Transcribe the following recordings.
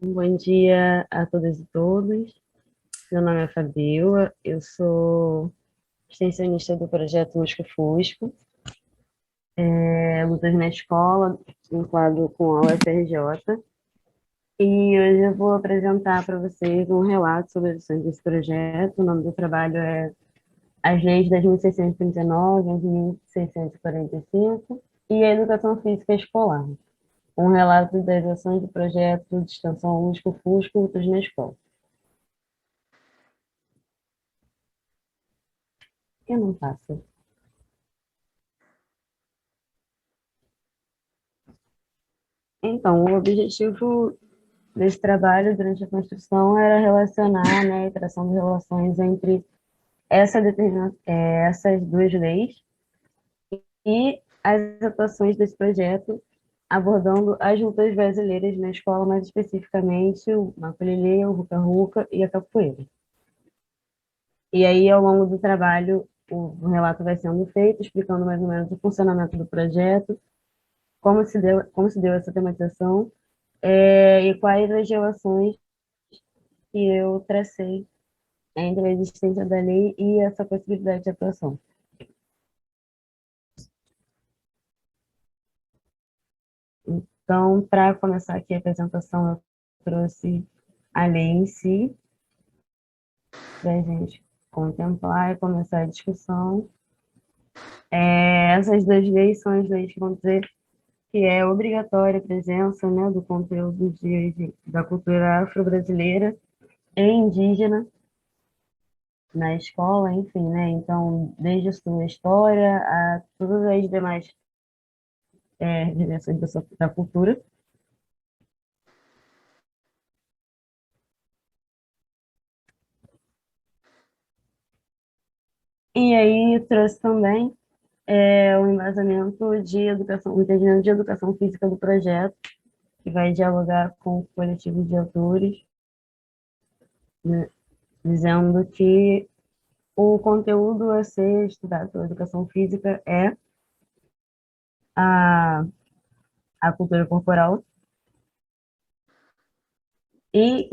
Bom dia a todas e todos. Meu nome é Fabiola, eu sou extensionista do projeto Lusco Fusco, Lutas na Escola, vinculado com a UFRJ. E hoje eu vou apresentar para vocês um relato sobre as ações desse projeto. O nome do trabalho é As Leis 10.639 e 10.645 e a Educação Física Escolar. Um relato das ações do projeto de extensão Lusco Fusco, Lutas na Escola. Eu não faço. Então, o objetivo desse trabalho durante a construção era relacionar, né, a tração de relações entre essas duas leis e as atuações desse projeto, abordando as lutas brasileiras na escola, mais especificamente o maculelê, o ruca-ruca e a capoeira. E aí, ao longo do trabalho, o relato vai sendo feito, explicando mais ou menos o funcionamento do projeto, como se deu essa tematização, e quais as relações que eu tracei entre a existência da lei e essa possibilidade de atuação. Então, para começar aqui a apresentação, eu trouxe a lei em si, para a gente contemplar e começar a discussão. Essas duas leis são as leis que vão dizer que é obrigatória a presença, né, do conteúdo da cultura afro-brasileira e indígena na escola, enfim, né? Então, desde a sua história a todas as demais dimensões da cultura. E aí trouxe também o embasamento de educação, o entendimento de educação física do projeto, que vai dialogar com o coletivo de autores, né, dizendo que o conteúdo a ser estudado pela educação física é a, a cultura corporal, e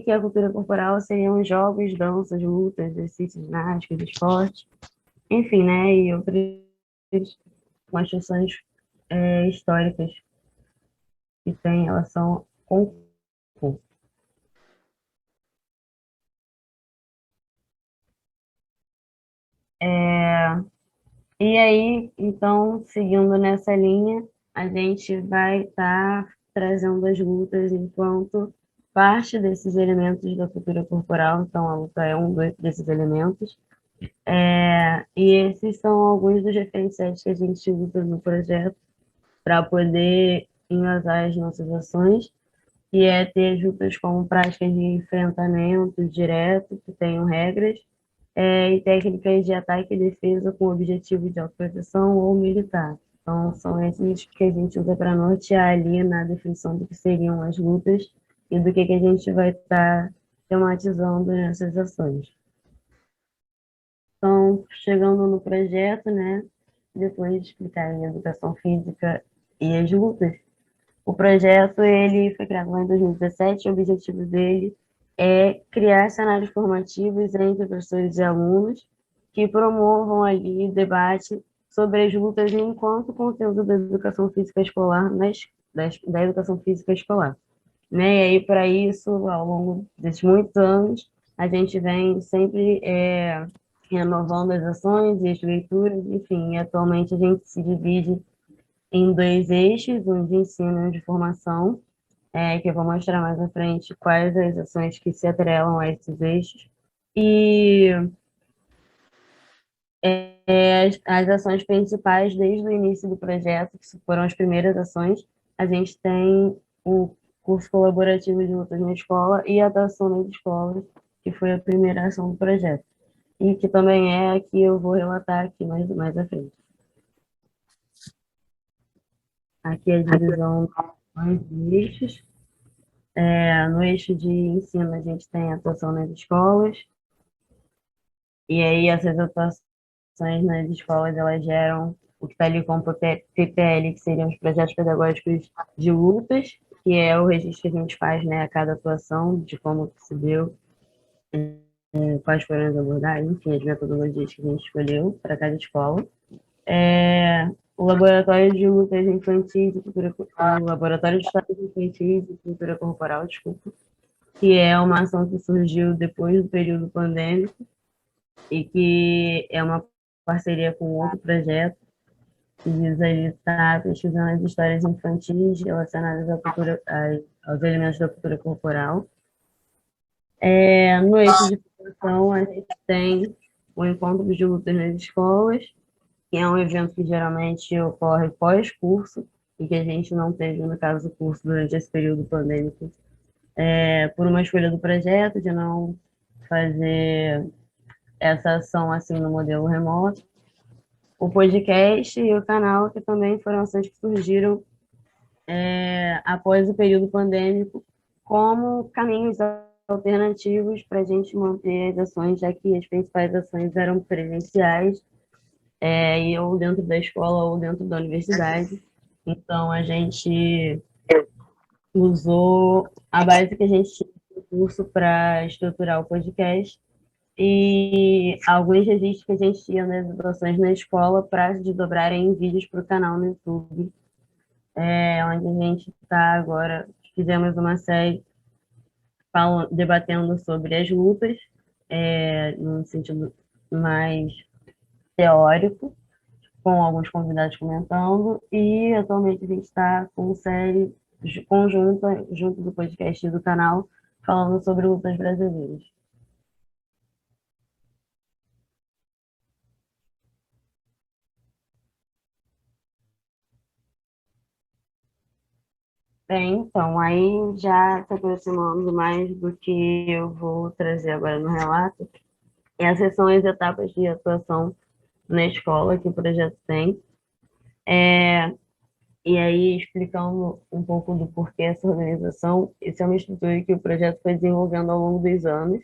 que a cultura corporal seriam jogos, danças, lutas, exercícios ginásticos, esporte, enfim, né, e outras construções históricas que têm relação com o corpo. E aí, então, seguindo nessa linha, a gente vai estar trazendo as lutas enquanto parte desses elementos da cultura corporal. Então, a luta é desses elementos. E esses são alguns dos referenciais que a gente usa no projeto para poder embasar as nossas ações, que é ter as lutas como práticas de enfrentamento direto, que tenham regras, e técnicas de ataque e defesa com objetivo de autoproteção ou militar. Então, são esses que a gente usa para nortear ali na definição do que seriam as lutas e do que a gente vai estar tematizando nessas ações. Então, chegando no projeto, né, depois de explicar a educação física e as lutas, o projeto ele foi criado lá em 2017, o objetivo dele é criar cenários formativos entre professores e alunos que promovam ali debate sobre as lutas enquanto conteúdo da educação física escolar, da educação física escolar. Né? E aí, para isso, ao longo desses muitos anos, a gente vem sempre renovando as ações e as leituras, enfim, e atualmente a gente se divide em dois eixos, um de ensino e um de formação, que eu vou mostrar mais à frente quais as ações que se atrelam a esses eixos. E as ações principais desde o início do projeto, que foram as primeiras ações, a gente tem o curso colaborativo de lutas na escola e a atuação nas escolas, que foi a primeira ação do projeto. E que também é a que eu vou relatar aqui mais à frente. Aqui é a divisão dos eixos. No eixo de ensino, a gente tem a atuação nas escolas, e aí essas atuações nas escolas, elas geram o que está ali como PPL, que seriam os projetos pedagógicos de lutas, que é o registro que a gente faz, né, a cada atuação, de como que se deu, quais foram as abordagens, enfim, as metodologias que a gente escolheu para cada escola. O Laboratório de Lutas Infantis e Cultura, o Laboratório de Histórias Infantis e Cultura Corporal, desculpa, que é uma ação que surgiu depois do período pandêmico e que é uma parceria com outro projeto que visa estar pesquisando as histórias infantis relacionadas à cultura, aos elementos da cultura corporal. No eixo de formação, a gente tem o Encontro de Lutas nas Escolas, que é um evento que geralmente ocorre pós-curso, e que a gente não teve, no caso do curso, durante esse período pandêmico, por uma escolha do projeto, de não fazer essa ação assim no modelo remoto. O podcast e o canal, que também foram ações que surgiram após o período pandêmico, como caminhos alternativos para a gente manter as ações, já que as principais ações eram presenciais, e ou dentro da escola ou dentro da universidade. Então, a gente usou a base que a gente tinha no curso para estruturar o podcast e alguns registros que a gente tinha das ações na escola para desdobrarem em vídeos para o canal no YouTube, onde a gente está agora. Fizemos uma série debatendo sobre as lutas, num sentido mais teórico, com alguns convidados comentando, e atualmente a gente está com série conjunta, junto do podcast e do canal, falando sobre lutas brasileiras. Bem, então, aí já se aproximando mais do que eu vou trazer agora no relato, essas são as etapas de atuação na escola que o projeto tem. E aí, explicando um pouco do porquê essa organização, esse é uma estrutura que o projeto foi desenvolvendo ao longo dos anos,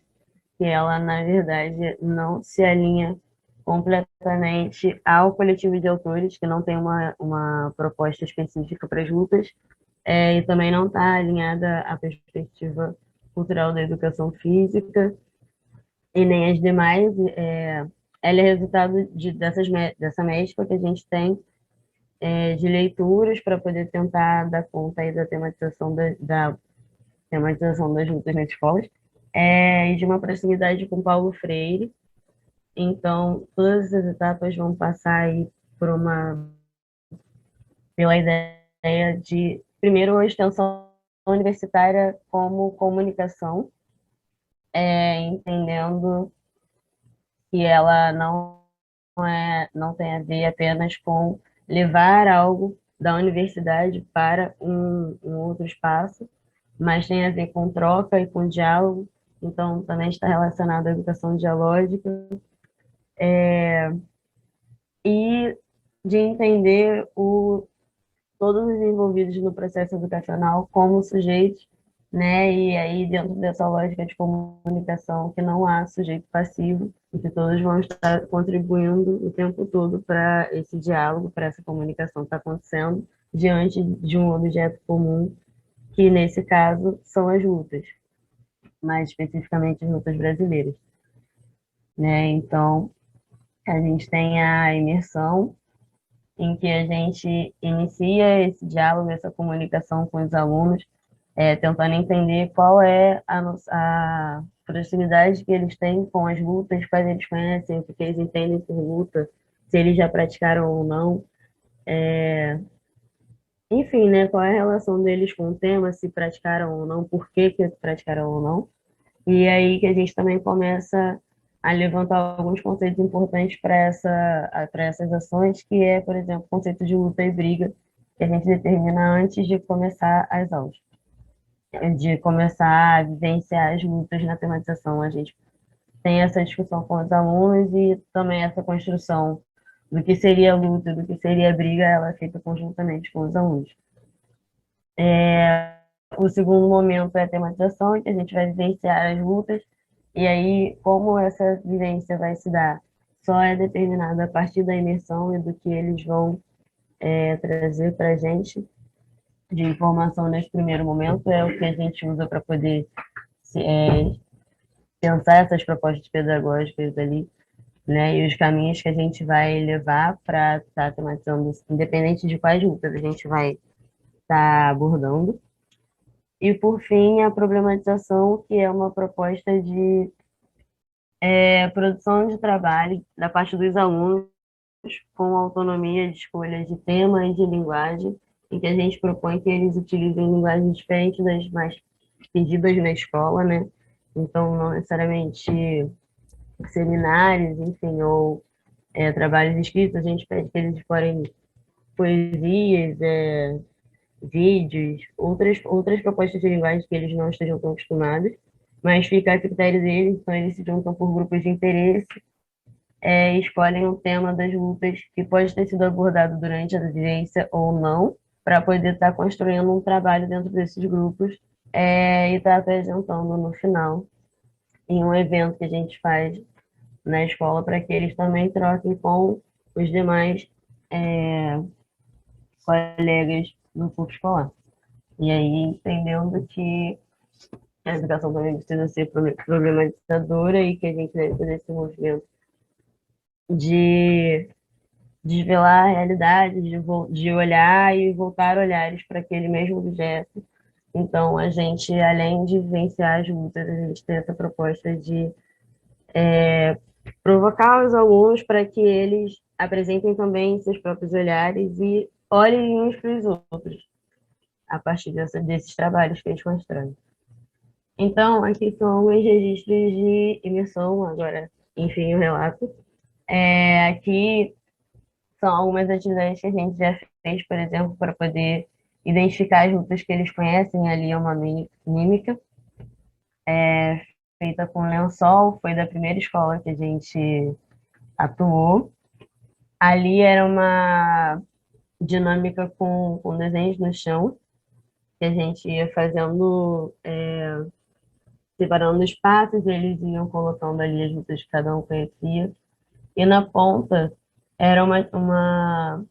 que ela, na verdade, não se alinha completamente ao coletivo de autores, que não tem uma proposta específica para as lutas, e também não está alinhada à perspectiva cultural da educação física, e nem as demais. Ela é resultado dessa mescla que a gente tem de leituras para poder tentar dar conta aí da da tematização das lutas nas escolas, e de uma proximidade com Paulo Freire. Então, todas essas etapas vão passar aí por pela ideia de, primeiro, a extensão universitária como comunicação, entendendo que ela não tem a ver apenas com levar algo da universidade para um outro espaço, mas tem a ver com troca e com diálogo, então também está relacionado à educação dialógica, e de entender todos os envolvidos no processo educacional como sujeitos, né? E aí, dentro dessa lógica de comunicação, que não há sujeito passivo, e que todos vão estar contribuindo o tempo todo para esse diálogo, para essa comunicação que está acontecendo diante de um objeto comum, que nesse caso são as lutas, mais especificamente as lutas brasileiras, né? Então, a gente tem a imersão, em que a gente inicia esse diálogo, essa comunicação com os alunos, tentando entender qual é a proximidade que eles têm com as lutas, quais eles conhecem, o que eles entendem por luta, se eles já praticaram ou não. Enfim, né, qual é a relação deles com o tema, se praticaram ou não, por que praticaram ou não. E é aí que a gente também começa a levantar alguns conceitos importantes para essas ações, que é, por exemplo, o conceito de luta e briga, que a gente determina antes de começar as aulas, de começar a vivenciar as lutas na tematização. A gente tem essa discussão com os alunos e também essa construção do que seria luta, do que seria briga, ela é feita conjuntamente com os alunos. O segundo momento é a tematização, em que a gente vai vivenciar as lutas, e aí como essa vivência vai se dar só é determinada a partir da imersão e do que eles vão trazer para a gente. de informação nesse primeiro momento é o que a gente usa para poder pensar essas propostas pedagógicas ali, né, e os caminhos que a gente vai levar para estar tematizando, independente de quais lutas a gente vai estar abordando. E, por fim, a problematização, que é uma proposta de produção de trabalho da parte dos alunos com autonomia de escolha de tema e de linguagem, em que a gente propõe que eles utilizem linguagens diferentes das mais pedidas na escola, né? Então, não necessariamente seminários, enfim, ou trabalhos escritos, a gente pede que eles explorem poesias, vídeos, outras propostas de linguagem que eles não estejam tão acostumados, mas fica a critério deles, então eles se juntam por grupos de interesse, escolhem um tema das lutas que pode ter sido abordado durante a vivência ou não, para poder estar construindo um trabalho dentro desses grupos e estar apresentando no final, em um evento que a gente faz na escola, para que eles também troquem com os demais colegas do curso escolar. E aí, entendendo que a educação também precisa ser problematizadora e que a gente deve fazer esse movimento de desvelar a realidade, de olhar e voltar olhares para aquele mesmo objeto. Então, a gente, além de vivenciar as lutas, a gente tem essa proposta de provocar os alunos para que eles apresentem também seus próprios olhares e olhem uns para os outros, a partir desses trabalhos que eles constroem. Então, aqui são os registros de emissão, agora, enfim, o relato. Aqui são algumas atividades que a gente já fez, por exemplo, para poder identificar as lutas que eles conhecem. Ali é uma mímica, feita com lençol, foi da primeira escola que a gente atuou. Ali era uma dinâmica com desenhos no chão, que a gente ia fazendo, separando os passos, e eles iam colocando ali as lutas que cada um conhecia. E na ponta era uma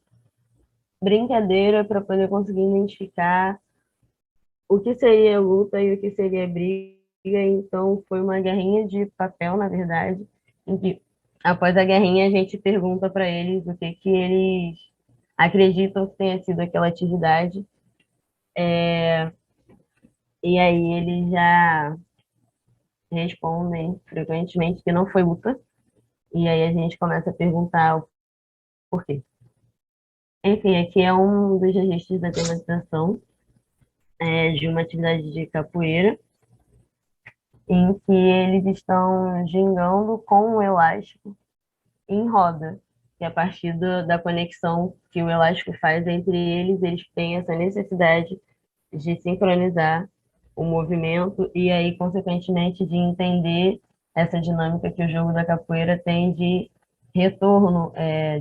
brincadeira para poder conseguir identificar o que seria luta e o que seria briga. Então, foi uma guerrinha de papel, na verdade, em que, após a guerrinha, a gente pergunta para eles o que que eles acreditam que tenha sido aquela atividade. E aí eles já respondem frequentemente que não foi luta. E aí a gente começa a perguntar o porquê. Enfim, aqui é um dos registros da tematização de uma atividade de capoeira, em que eles estão gingando com um elástico em roda, que a partir da conexão que o elástico faz entre eles, eles têm essa necessidade de sincronizar o movimento e aí, consequentemente, de entender essa dinâmica que o jogo da capoeira tem de retorno,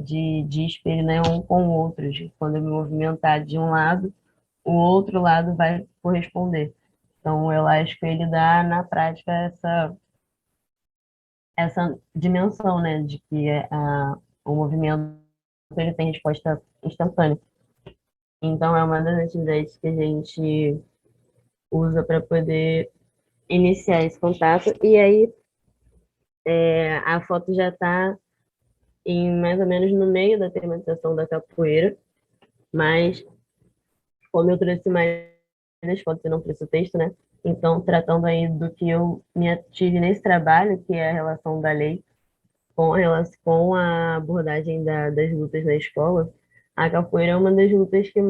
de espelho, né, um com o outro. Quando eu me movimentar de um lado, o outro lado vai corresponder. Então, o elástico, ele dá, na prática, essa dimensão, né, de que o movimento ele tem resposta instantânea. Então, é uma das atividades que a gente usa para poder iniciar esse contato. E aí, a foto já está em mais ou menos no meio da tematização da capoeira, mas como eu trouxe mais as fotos e não trouxe o texto, né? Então, tratando aí do que eu me ative nesse trabalho, que é a relação da lei com a abordagem das lutas na escola, a capoeira é uma das lutas que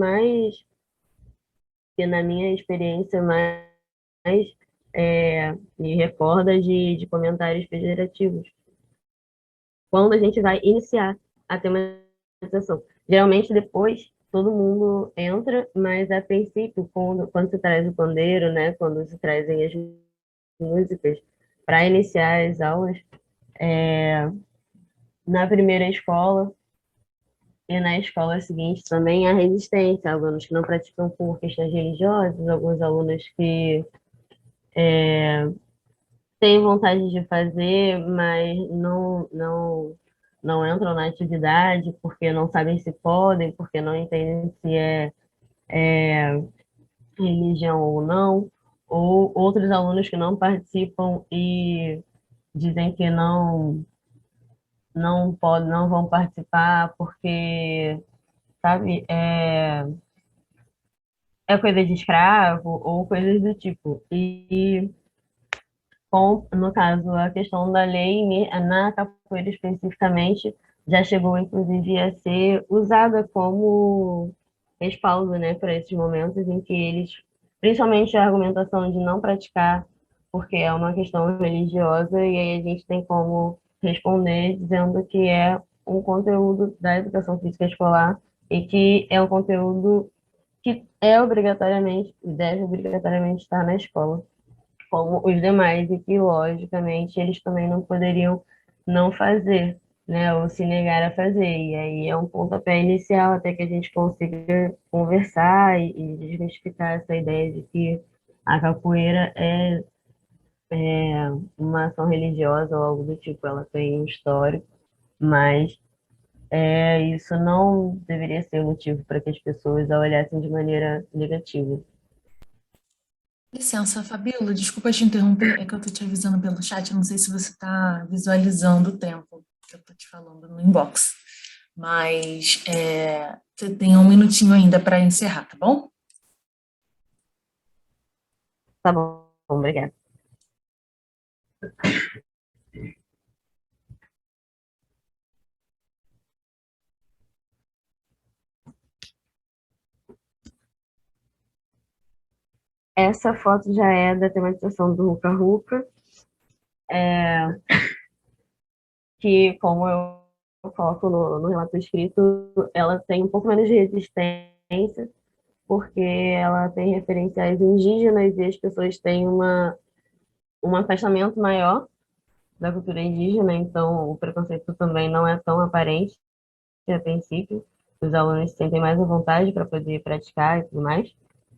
na minha experiência, mais me recorda de comentários pejorativos. Quando a gente vai iniciar a tematização. Geralmente, depois, todo mundo entra, mas a princípio, quando se traz o pandeiro, né, quando se trazem as músicas, para iniciar as aulas, na primeira escola, e na escola seguinte também há resistência, alunos que não praticam por questões religiosas, alguns alunos que têm vontade de fazer, mas não entram na atividade porque não sabem se podem, porque não entendem se religião ou não, ou outros alunos que não participam e dizem que não podem, não vão participar porque, sabe, é coisa de escravo ou coisas do tipo. E com, no caso, a questão da lei, na capoeira especificamente, já chegou, inclusive, a ser usada como respaldo, né, para esses momentos em que eles, principalmente a argumentação de não praticar, porque é uma questão religiosa, e aí a gente tem como responder dizendo que é um conteúdo da educação física escolar e que é um conteúdo que é obrigatoriamente, deve obrigatoriamente estar na escola como os demais, e que, logicamente, eles também não poderiam não fazer, né, ou se negar a fazer. E aí é um pontapé inicial até que a gente consiga conversar e desmistificar essa ideia de que a capoeira é uma ação religiosa ou algo do tipo, ela tem um histórico, mas isso não deveria ser motivo para que as pessoas a olhassem de maneira negativa. Licença, Fabíola, desculpa te interromper, é que eu tô te avisando pelo chat, eu não sei se você está visualizando o tempo que eu tô te falando no inbox, mas você tem um minutinho ainda para encerrar, tá bom? Tá bom, obrigada. Essa foto já é da tematização do Ruka Ruka, que, como eu coloco no relato escrito, ela tem um pouco menos de resistência, porque ela tem referenciais indígenas e as pessoas têm um afastamento maior da cultura indígena, então o preconceito também não é tão aparente a princípio. Os alunos se sentem mais à vontade para poder praticar e tudo mais.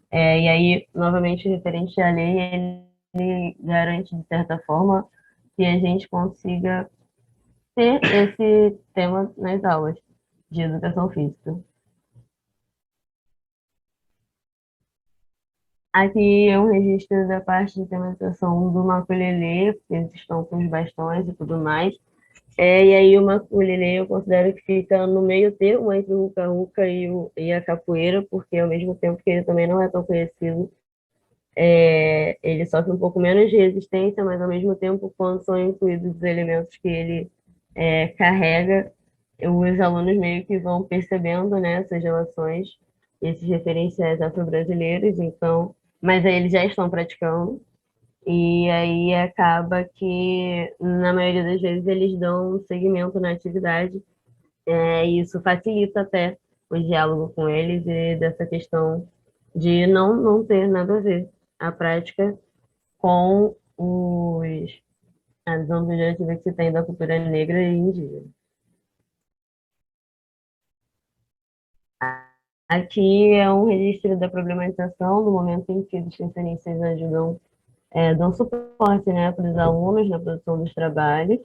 E aí, novamente, referente à lei, ele garante, de certa forma, que a gente consiga ter esse tema nas aulas de educação física. Aqui é um registro da parte de tematização do maculelê, porque eles estão com os bastões e tudo mais. E aí o maculelê eu considero que fica no meio termo entre o ruca-ruca e a capoeira, porque ao mesmo tempo que ele também não é tão conhecido, ele sofre um pouco menos de resistência, mas ao mesmo tempo, quando são incluídos os elementos que ele carrega, os alunos meio que vão percebendo, né, essas relações, esses referenciais afro-brasileiros, então, mas aí eles já estão praticando, e aí acaba que, na maioria das vezes, eles dão um segmento na atividade, e isso facilita até o diálogo com eles e dessa questão de não ter nada a ver a prática com a visão pejorativa que se tem da cultura negra e indígena. Aqui é um registro da problematização do momento em que os extensionistas ajudam, dão suporte, né, para os alunos na produção dos trabalhos.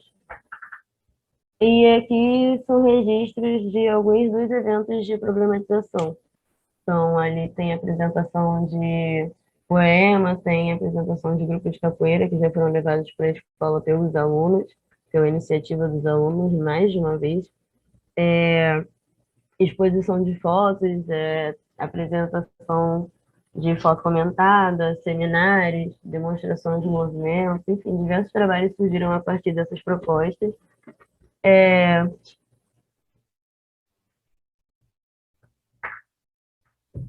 E aqui são registros de alguns dos eventos de problematização. Então, ali tem apresentação de poema, tem apresentação de grupos de capoeira que já foram levados para a escola pelos alunos, pela iniciativa dos alunos, mais de uma vez. Exposição de fotos, apresentação de foto comentada, seminários, demonstração de movimentos, enfim, diversos trabalhos surgiram a partir dessas propostas.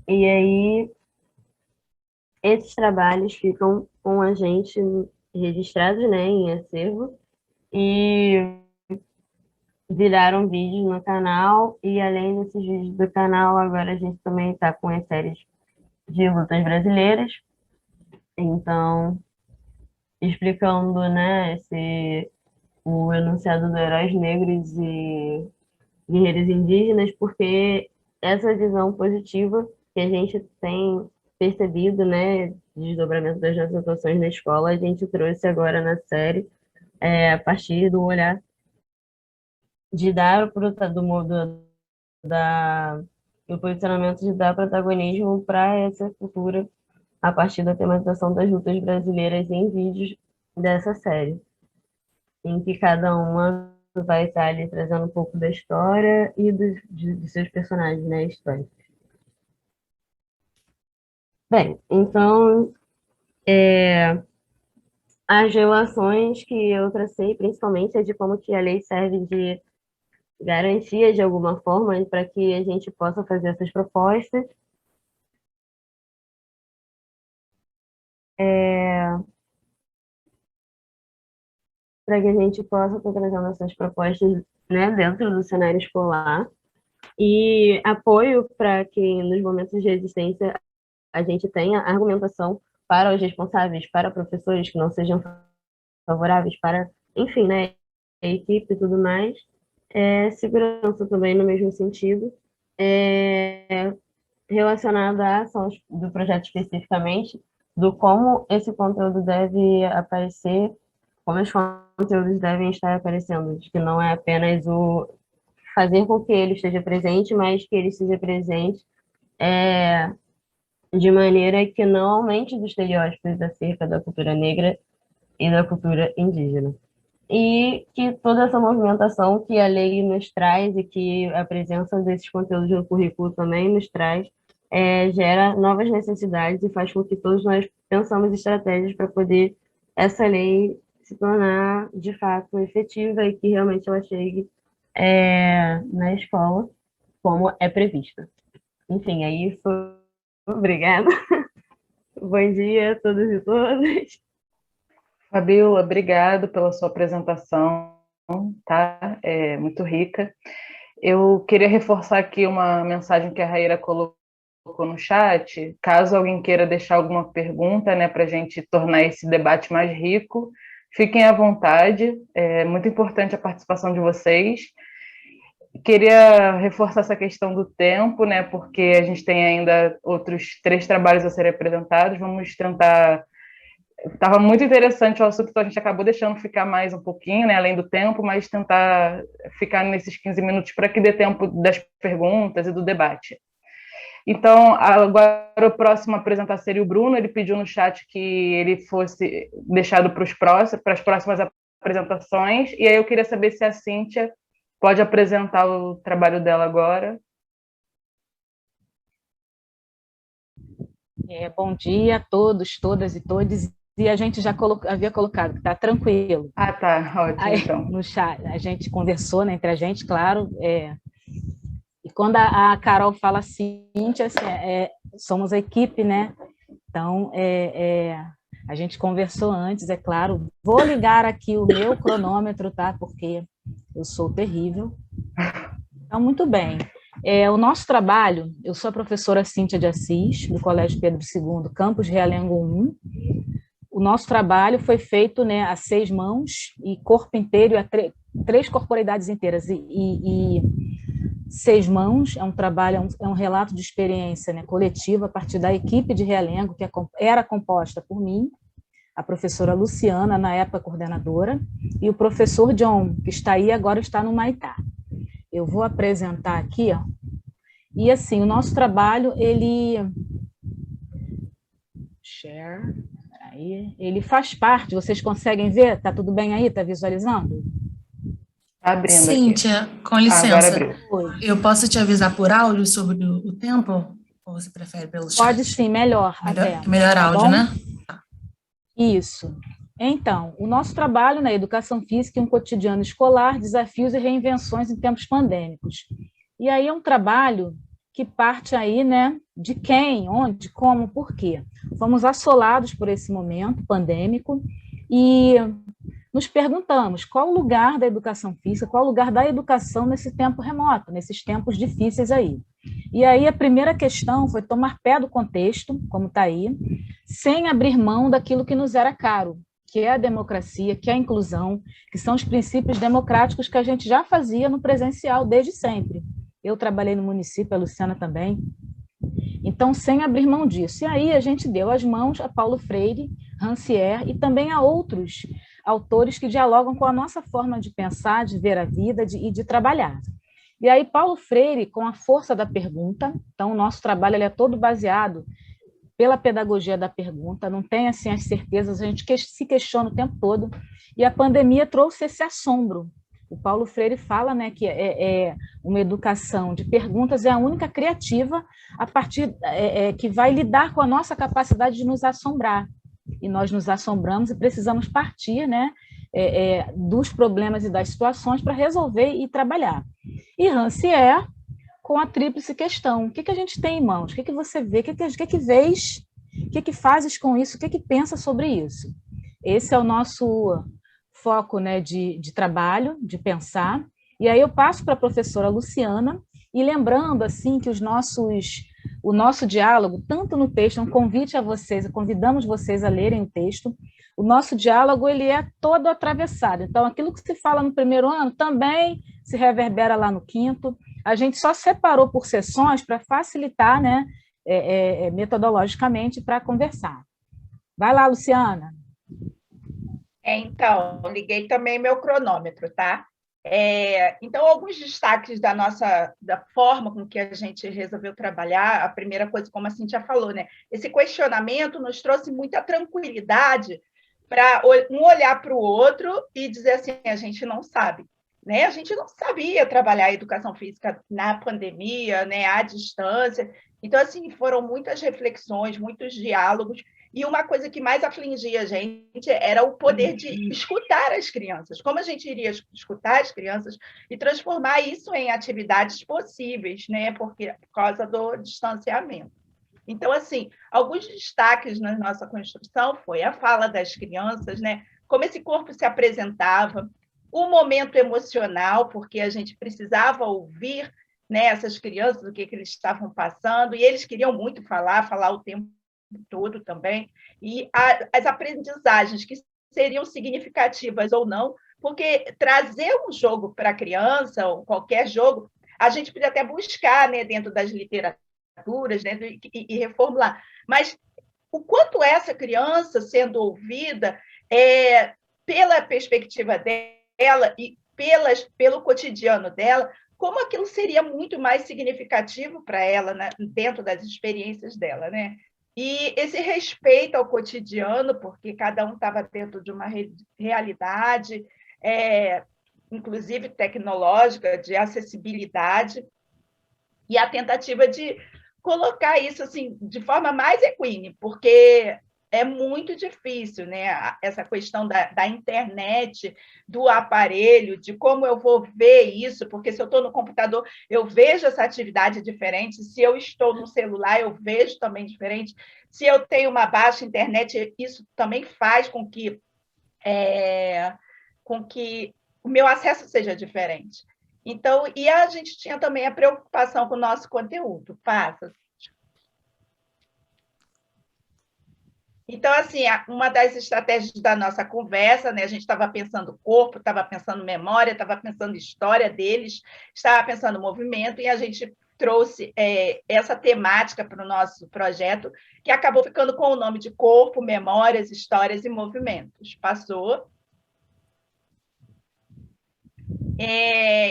E aí, esses trabalhos ficam com a gente registrados, né, em acervo, e viraram vídeos no canal, e além desses vídeos do canal, agora a gente também está com as séries de lutas brasileiras, então, explicando, né, o enunciado dos heróis negros e guerreiros indígenas, porque essa visão positiva que a gente tem percebido, né, de desdobramento das nossas atuações na escola, a gente trouxe agora na série, a partir do olhar de dar do modo da o posicionamento de dar protagonismo para essa cultura a partir da tematização das lutas brasileiras em vídeos dessa série, em que cada uma vai estar ali trazendo um pouco da história e dos seus personagens, né, históricos. Bem, então, as relações que eu tracei, principalmente, é de como que a lei serve de garantia, de alguma forma, para que a gente possa fazer essas propostas. Para que a gente possa estar trazendo essas propostas, né, dentro do cenário escolar, e apoio para que, nos momentos de resistência, a gente tenha argumentação para os responsáveis, para professores que não sejam favoráveis, para, enfim, né, a equipe e tudo mais. Segurança também no mesmo sentido, relacionada à ação do projeto especificamente, do como esse conteúdo deve aparecer, como os conteúdos devem estar aparecendo, de que não é apenas o fazer com que ele esteja presente, mas que ele esteja presente de maneira que não aumente os estereótipos acerca da cultura negra e da cultura indígena. E que toda essa movimentação que a lei nos traz e que a presença desses conteúdos no currículo também nos traz, gera novas necessidades e faz com que todos nós pensamos estratégias para poder essa lei se tornar, de fato, efetiva e que realmente ela chegue na escola como é prevista. Enfim, é isso. Obrigada. Bom dia a todos e todas. Fabiola, obrigado pela sua apresentação, tá? É muito rica. Eu queria reforçar aqui uma mensagem que a Raíra colocou no chat, caso alguém queira deixar alguma pergunta, né, para a gente tornar esse debate mais rico, fiquem à vontade, é muito importante a participação de vocês. Queria reforçar essa questão do tempo, né, porque a gente tem ainda outros 3 trabalhos a serem apresentados, vamos tentar. Estava muito interessante o assunto, então a gente acabou deixando ficar mais um pouquinho, né, além do tempo, mas tentar ficar nesses 15 minutos para que dê tempo das perguntas e do debate. Então, agora o próximo a apresentar seria o Bruno, ele pediu no chat que ele fosse deixado para as próximas apresentações, e aí eu queria saber se a Cíntia pode apresentar o trabalho dela agora. Bom dia a todos, todas e todes. E a gente já havia colocado que está tranquilo. Ah, tá, ótimo, aí, então. No chat, a gente conversou, né, entre a gente, claro. E quando a Carol fala Cíntia, assim, somos a equipe, né? Então, a gente conversou antes, é claro. Vou ligar aqui o meu cronômetro, tá? Porque eu sou terrível. Então, muito bem. O nosso trabalho, eu sou a professora Cíntia de Assis, do Colégio Pedro II, campus Realengo 1. O nosso trabalho foi feito, né, a 6 mãos e corpo inteiro, a 3 corporeidades inteiras. E 6 mãos é um trabalho, é um relato de experiência, né, coletiva a partir da equipe de Realengo, que era composta por mim, a professora Luciana, na época coordenadora, e o professor John, que está aí, agora está no Maitá. Eu vou apresentar aqui, ó. E assim, o nosso trabalho, ele faz parte, vocês conseguem ver? Tá tudo bem aí? Tá visualizando? Abrindo Cíntia, aqui. com licença, eu posso te avisar por áudio sobre o tempo? Ou você prefere pelo chat? Pode sim, melhor até. Melhor tá áudio, bom? né? Isso. Então, o nosso trabalho na educação física é um cotidiano escolar, desafios e reinvenções em tempos pandêmicos. E aí é um trabalho que parte aí, né, de quem, onde, como, por quê. Fomos assolados por esse momento pandêmico e nos perguntamos qual o lugar da educação física, qual o lugar da educação nesse tempo remoto, nesses tempos difíceis aí. E aí a primeira questão foi tomar pé do contexto, como está aí, sem abrir mão daquilo que nos era caro, que é a democracia, que é a inclusão, que são os princípios democráticos que a gente já fazia no presencial desde sempre. Eu trabalhei no município, a Luciana também. Então, sem abrir mão disso. E aí a gente deu as mãos a Paulo Freire, Rancière e também a outros autores que dialogam com a nossa forma de pensar, de ver a vida e de trabalhar. E aí Paulo Freire, com a força da pergunta, então o nosso trabalho ele é todo baseado pela pedagogia da pergunta, não tem assim as certezas, a gente se questiona o tempo todo, e a pandemia trouxe esse assombro. O Paulo Freire fala, né, que uma educação de perguntas é a única criativa a partir que vai lidar com a nossa capacidade de nos assombrar. E nós nos assombramos e precisamos partir, né, dos problemas e das situações para resolver e trabalhar. E Rancière, com a tríplice questão: o que a gente tem em mãos? O que você vê? O que vês? O que fazes com isso? O que pensa sobre isso? Esse é o nosso foco, né, de trabalho, de pensar. E aí eu passo para a professora Luciana, e lembrando assim que o nosso diálogo, tanto no texto, é um convite a vocês, convidamos vocês a lerem o texto. O nosso diálogo ele é todo atravessado. Então, aquilo que se fala no primeiro ano também se reverbera lá no quinto. A gente só separou por sessões para facilitar, né, metodologicamente, para conversar. Vai lá, Luciana. Então, liguei também meu cronômetro, tá? Então, alguns destaques da forma com que a gente resolveu trabalhar. A primeira coisa, como a Cíntia falou, né? Esse questionamento nos trouxe muita tranquilidade para um olhar para o outro e dizer assim, a gente não sabe. Né? A gente não sabia trabalhar a educação física na pandemia, né? À distância. Então, assim, foram muitas reflexões, muitos diálogos, e uma coisa que mais afligia a gente era o poder de escutar as crianças. Como a gente iria escutar as crianças e transformar isso em atividades possíveis, né? Por causa do distanciamento. Então, assim, alguns destaques na nossa construção foi a fala das crianças, né? Como esse corpo se apresentava, o momento emocional, porque a gente precisava ouvir, né, essas crianças, o que eles estavam passando, e eles queriam muito falar o tempo todo também, e as aprendizagens que seriam significativas ou não, porque trazer um jogo para a criança, ou qualquer jogo, a gente podia até buscar, né, dentro das literaturas, né, e reformular, mas o quanto essa criança sendo ouvida pela perspectiva dela e pelo cotidiano dela, como aquilo seria muito mais significativo para ela, né, dentro das experiências dela, né? E esse respeito ao cotidiano, porque cada um estava dentro de uma realidade, inclusive tecnológica, de acessibilidade, e a tentativa de colocar isso assim de forma mais equine, porque é muito difícil, né? Essa questão da internet, do aparelho, de como eu vou ver isso, porque se eu estou no computador, eu vejo essa atividade diferente, se eu estou no celular, eu vejo também diferente, se eu tenho uma baixa internet, isso também faz com que o meu acesso seja diferente. Então, e a gente tinha também a preocupação com o nosso conteúdo. Passa. Então, assim, uma das estratégias da nossa conversa, né, a gente estava pensando corpo, estava pensando memória, estava pensando história deles, estava pensando movimento, e a gente trouxe essa temática para o nosso projeto, que acabou ficando com o nome de Corpo, Memórias, Histórias e Movimentos. Passou.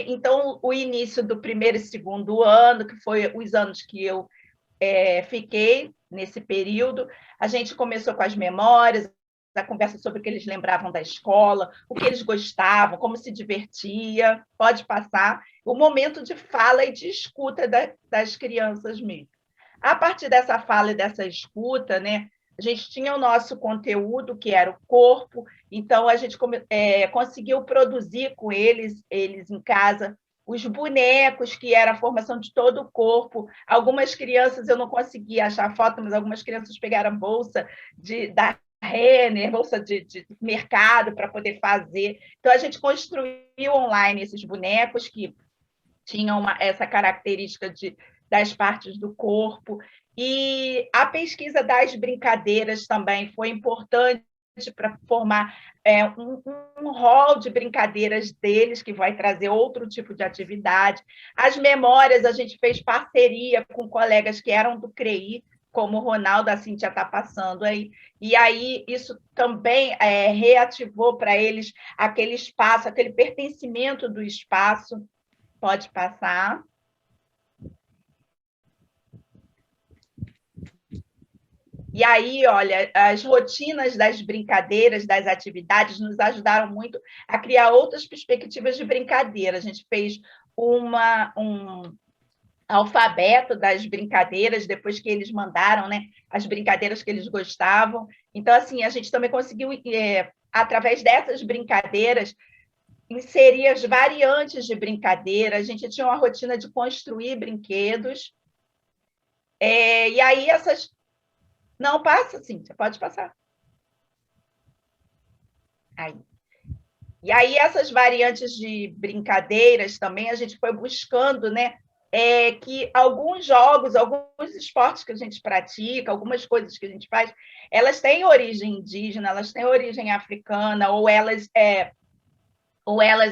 Então, o início do primeiro e segundo ano, que foi os anos que eu fiquei nesse período, a gente começou com as memórias, a conversa sobre o que eles lembravam da escola, o que eles gostavam, como se divertia, pode passar, o momento de fala e de escuta das crianças mesmo. A partir dessa fala e dessa escuta, né, a gente tinha o nosso conteúdo, que era o corpo, então a gente conseguiu produzir com eles em casa, os bonecos, que era a formação de todo o corpo. Algumas crianças, eu não consegui achar foto, mas algumas crianças pegaram bolsa da Renner, bolsa de mercado para poder fazer. Então, a gente construiu online esses bonecos que tinham essa característica das partes do corpo. E a pesquisa das brincadeiras também foi importante para formar um rol de brincadeiras deles, que vai trazer outro tipo de atividade. As memórias, a gente fez parceria com colegas que eram do CREI, como o Ronaldo, a Cíntia está passando aí. E aí isso também reativou para eles aquele espaço, aquele pertencimento do espaço. Pode passar. E aí, olha, as rotinas das brincadeiras, das atividades, nos ajudaram muito a criar outras perspectivas de brincadeira. A gente fez um alfabeto das brincadeiras, depois que eles mandaram, né, as brincadeiras que eles gostavam. Então, assim, a gente também conseguiu, através dessas brincadeiras, inserir as variantes de brincadeira. A gente tinha uma rotina de construir brinquedos. E aí, essas. Não, passa, sim, você pode passar. Aí. E aí, essas variantes de brincadeiras também, a gente foi buscando, né? Que alguns jogos, alguns esportes que a gente pratica, algumas coisas que a gente faz, elas têm origem indígena, elas têm origem africana, ou elas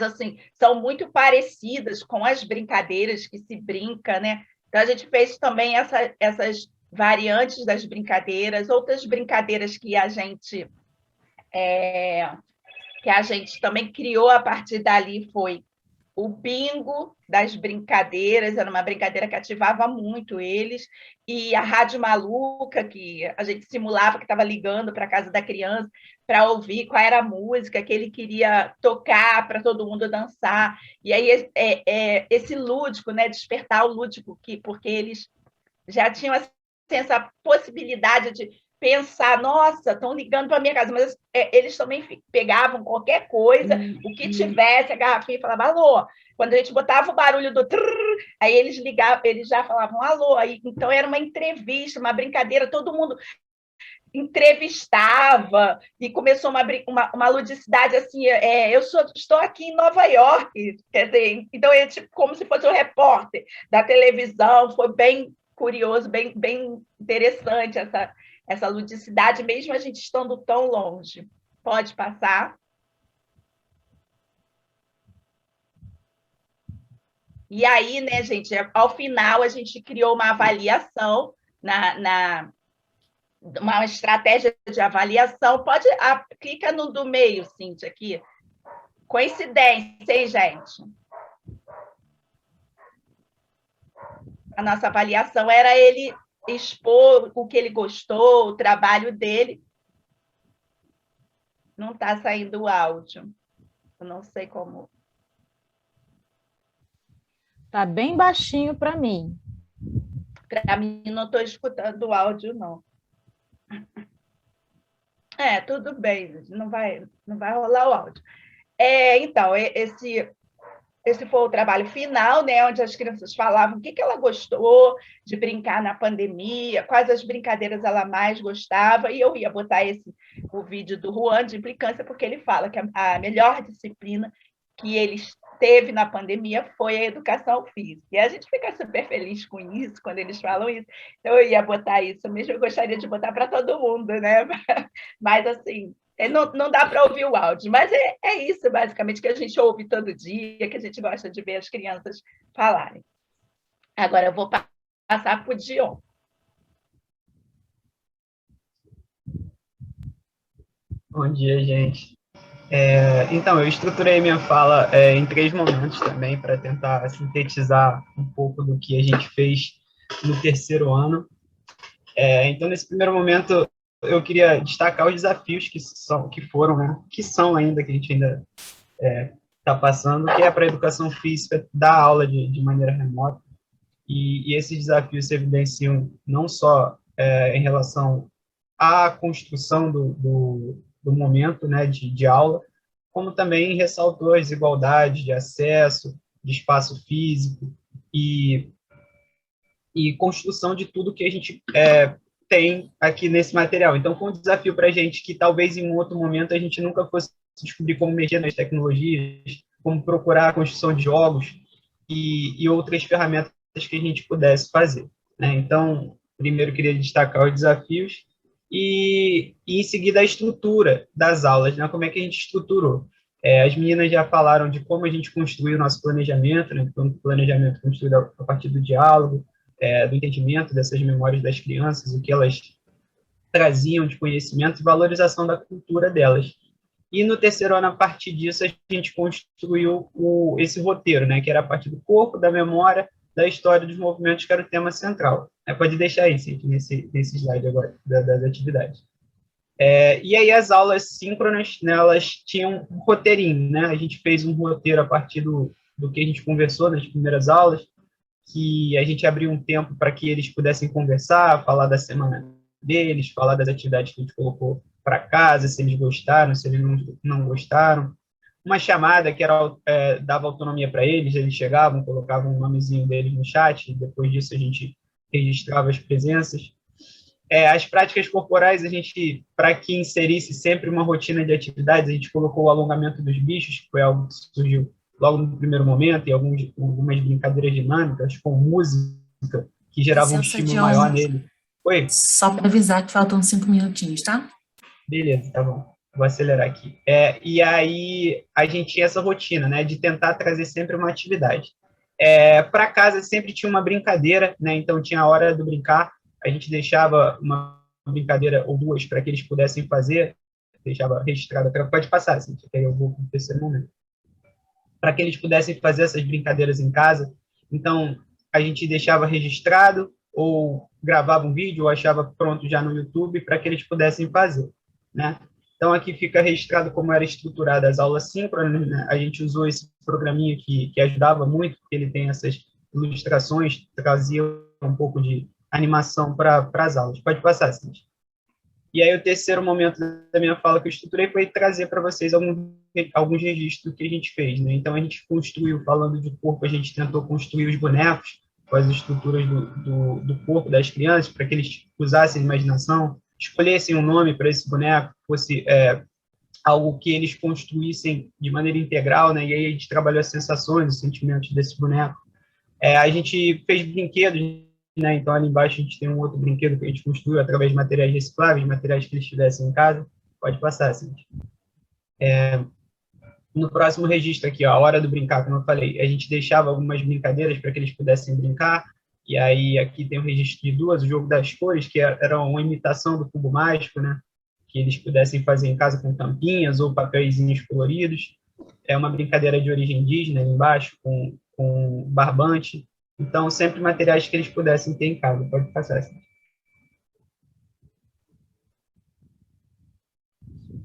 assim, são muito parecidas com as brincadeiras que se brinca, né? Então, a gente fez também essas variantes das brincadeiras, outras brincadeiras que a gente também criou a partir dali foi o bingo das brincadeiras, era uma brincadeira que ativava muito eles, e a rádio maluca, que a gente simulava que estava ligando para a casa da criança para ouvir qual era a música que ele queria tocar para todo mundo dançar. E aí esse lúdico, né, despertar o lúdico, porque eles já tinham assim, essa possibilidade de pensar, nossa, estão ligando para a minha casa, mas eles também pegavam qualquer coisa, o que tivesse, a garrafinha, e falavam, alô. Quando a gente botava o barulho do trrr, aí eles ligavam, eles já falavam, alô. Aí, então era uma entrevista, uma brincadeira, todo mundo entrevistava e começou uma ludicidade assim, estou aqui em Nova York, quer dizer, então é tipo como se fosse um repórter da televisão, foi bem curioso, bem interessante essa ludicidade, mesmo a gente estando tão longe. Pode passar. E aí, né, gente, ao final a gente criou uma avaliação uma estratégia de avaliação. Clica no do meio, Cíntia, aqui. Coincidência, hein, gente? A nossa avaliação era ele expor o que ele gostou, o trabalho dele. Não está saindo o áudio. Eu não sei como. Está bem baixinho para mim. Para mim, não estou escutando o áudio, não. Tudo bem, não vai rolar o áudio. Então, esse foi o trabalho final, né, onde as crianças falavam o que ela gostou de brincar na pandemia, quais as brincadeiras ela mais gostava, e eu ia botar o vídeo do Juan de implicância, porque ele fala que a melhor disciplina que ele teve na pandemia foi a educação física. E a gente fica super feliz com isso, quando eles falam isso. Então, eu ia botar isso, mesmo eu gostaria de botar para todo mundo, né? Mas, assim, não dá para ouvir o áudio, mas é isso, basicamente, que a gente ouve todo dia, que a gente gosta de ver as crianças falarem. Agora eu vou passar para o Dion. Bom dia, gente. Então, eu estruturei minha fala em 3 momentos também, para tentar sintetizar um pouco do que a gente fez no 3º ano. Então, nesse primeiro momento, eu queria destacar os desafios que foram, né, que são ainda, que a gente ainda está passando, que é para a educação física dar aula de maneira remota. E esses desafios se evidenciam não só em relação à construção do momento, né, de aula, como também ressaltou as desigualdades de acesso, de espaço físico e construção de tudo que a gente tem aqui nesse material. Então, foi um desafio para a gente que talvez em um outro momento a gente nunca fosse descobrir como mexer nas tecnologias, como procurar a construção de jogos e outras ferramentas que a gente pudesse fazer, né? Então, primeiro queria destacar os desafios e em seguida a estrutura das aulas, né? Como é que a gente estruturou. As meninas já falaram de como a gente construiu o nosso planejamento, né? Então, o planejamento construído a partir do diálogo, do entendimento dessas memórias das crianças, o que elas traziam de conhecimento e valorização da cultura delas. E no 3º ano, a partir disso, a gente construiu esse roteiro, né, que era a partir do corpo, da memória, da história dos movimentos, que era o tema central. Pode deixar aí, Cid, nesse slide agora, das atividades. E aí as aulas síncronas, né, elas tinham um roteirinho, né? A gente fez um roteiro a partir do que a gente conversou nas primeiras aulas, que a gente abriu um tempo para que eles pudessem conversar, falar da semana deles, falar das atividades que a gente colocou para casa, se eles gostaram, se eles não gostaram. Uma chamada que dava autonomia para eles chegavam, colocavam o nomezinho deles no chat, e depois disso a gente registrava as presenças. As práticas corporais, a gente, para que inserisse sempre uma rotina de atividades, a gente colocou o alongamento dos bichos, que foi algo que surgiu logo no primeiro momento, e algumas brincadeiras dinâmicas com música, que geravam um estímulo maior nele. Oi? Só para avisar que faltam 5 minutinhos, tá? Beleza, tá bom. Vou acelerar aqui. E aí a gente tinha essa rotina, né, de tentar trazer sempre uma atividade. Para casa sempre tinha uma brincadeira, né, então tinha a hora do brincar, a gente deixava uma brincadeira ou duas para que eles pudessem fazer, deixava registrado, pode passar, assim, que aí eu vou para o terceiro momento. Para que eles pudessem fazer essas brincadeiras em casa, então a gente deixava registrado, ou gravava um vídeo, ou achava pronto já no YouTube, para que eles pudessem fazer, né? Então, aqui fica registrado como era estruturada as aulas síncronas, né? A gente usou esse programinha que ajudava muito, porque ele tem essas ilustrações, trazia um pouco de animação para as aulas. Pode passar, Cintia. E aí, o terceiro momento da minha fala que eu estruturei foi trazer para vocês alguns registros que a gente fez, né? Então, a gente construiu, falando de corpo, a gente tentou construir os bonecos, com as estruturas do corpo das crianças, para que eles usassem a imaginação, escolhessem um nome para esse boneco, fosse algo que eles construíssem de maneira integral, né? E aí a gente trabalhou as sensações, os sentimentos desse boneco. A gente fez brinquedos, né? Então, ali embaixo a gente tem um outro brinquedo que a gente construiu através de materiais recicláveis, materiais que eles tivessem em casa. Pode passar, Cintia. No próximo registro aqui, ó, a hora do brincar, como eu falei, a gente deixava algumas brincadeiras para que eles pudessem brincar, e aí aqui tem o registro de duas, o jogo das cores, que era uma imitação do cubo mágico, né? Que eles pudessem fazer em casa com tampinhas ou papeizinhos coloridos. É uma brincadeira de origem indígena, ali embaixo, com barbante. Então, sempre materiais que eles pudessem ter em casa. Pode passar, assim.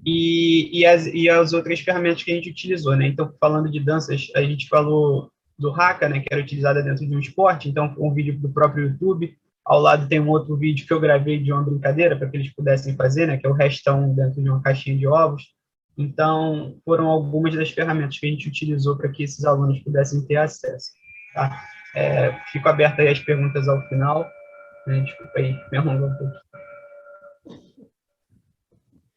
E as outras ferramentas que a gente utilizou, né? Então, falando de danças, a gente falou do haka, né, que era utilizada dentro de um esporte, então foi um vídeo do próprio YouTube. Ao lado tem um outro vídeo que eu gravei de uma brincadeira para que eles pudessem fazer, né, que é o restão dentro de uma caixinha de ovos. Então, foram algumas das ferramentas que a gente utilizou para que esses alunos pudessem ter acesso. Tá? Fico aberto aí às perguntas ao final. Né? Desculpa aí, me alongo um pouco.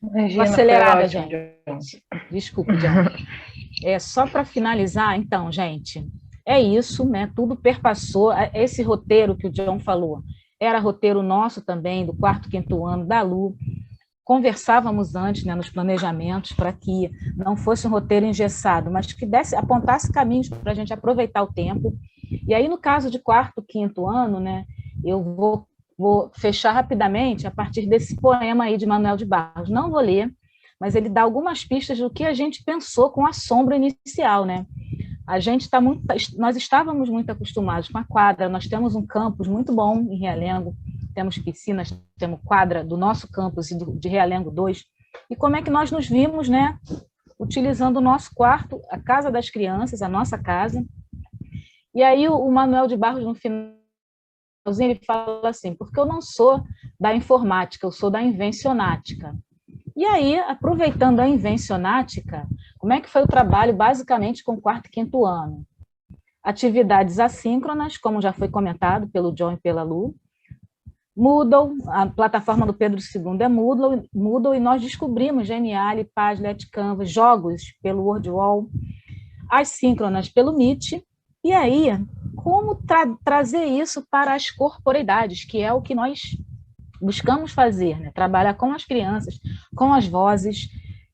Uma acelerada, gente. Desculpa, John. Só para finalizar, então, gente, é isso, né? Tudo perpassou. Esse roteiro que o John falou era roteiro nosso também, do 4º, 5º ano, da Lu. Conversávamos antes, né, nos planejamentos, para que não fosse um roteiro engessado, mas que apontasse caminhos para a gente aproveitar o tempo. E aí, no caso de 4º, 5º ano, né, eu vou fechar rapidamente a partir desse poema aí de Manuel de Barros. Não vou ler, mas ele dá algumas pistas do que a gente pensou com a sombra inicial, né? Nós estávamos muito acostumados com a quadra, nós temos um campus muito bom em Realengo, temos piscinas, temos quadra do nosso campus e de Realengo 2, e como é que nós nos vimos, né, utilizando o nosso quarto, a casa das crianças, a nossa casa. E aí o Manuel de Barros, no finalzinho, ele fala assim, porque eu não sou da informática, eu sou da invencionática. E aí, aproveitando a invencionática, como é que foi o trabalho, basicamente, com o 4º e 5º ano? Atividades assíncronas, como já foi comentado pelo John e pela Lu. Moodle, a plataforma do Pedro II é Moodle, e nós descobrimos Geniali, Padlet, Canvas, jogos pelo WordWall, as síncronas pelo Meet. E aí, como trazer isso para as corporeidades, que é o que nós buscamos fazer, né? Trabalhar com as crianças, com as vozes.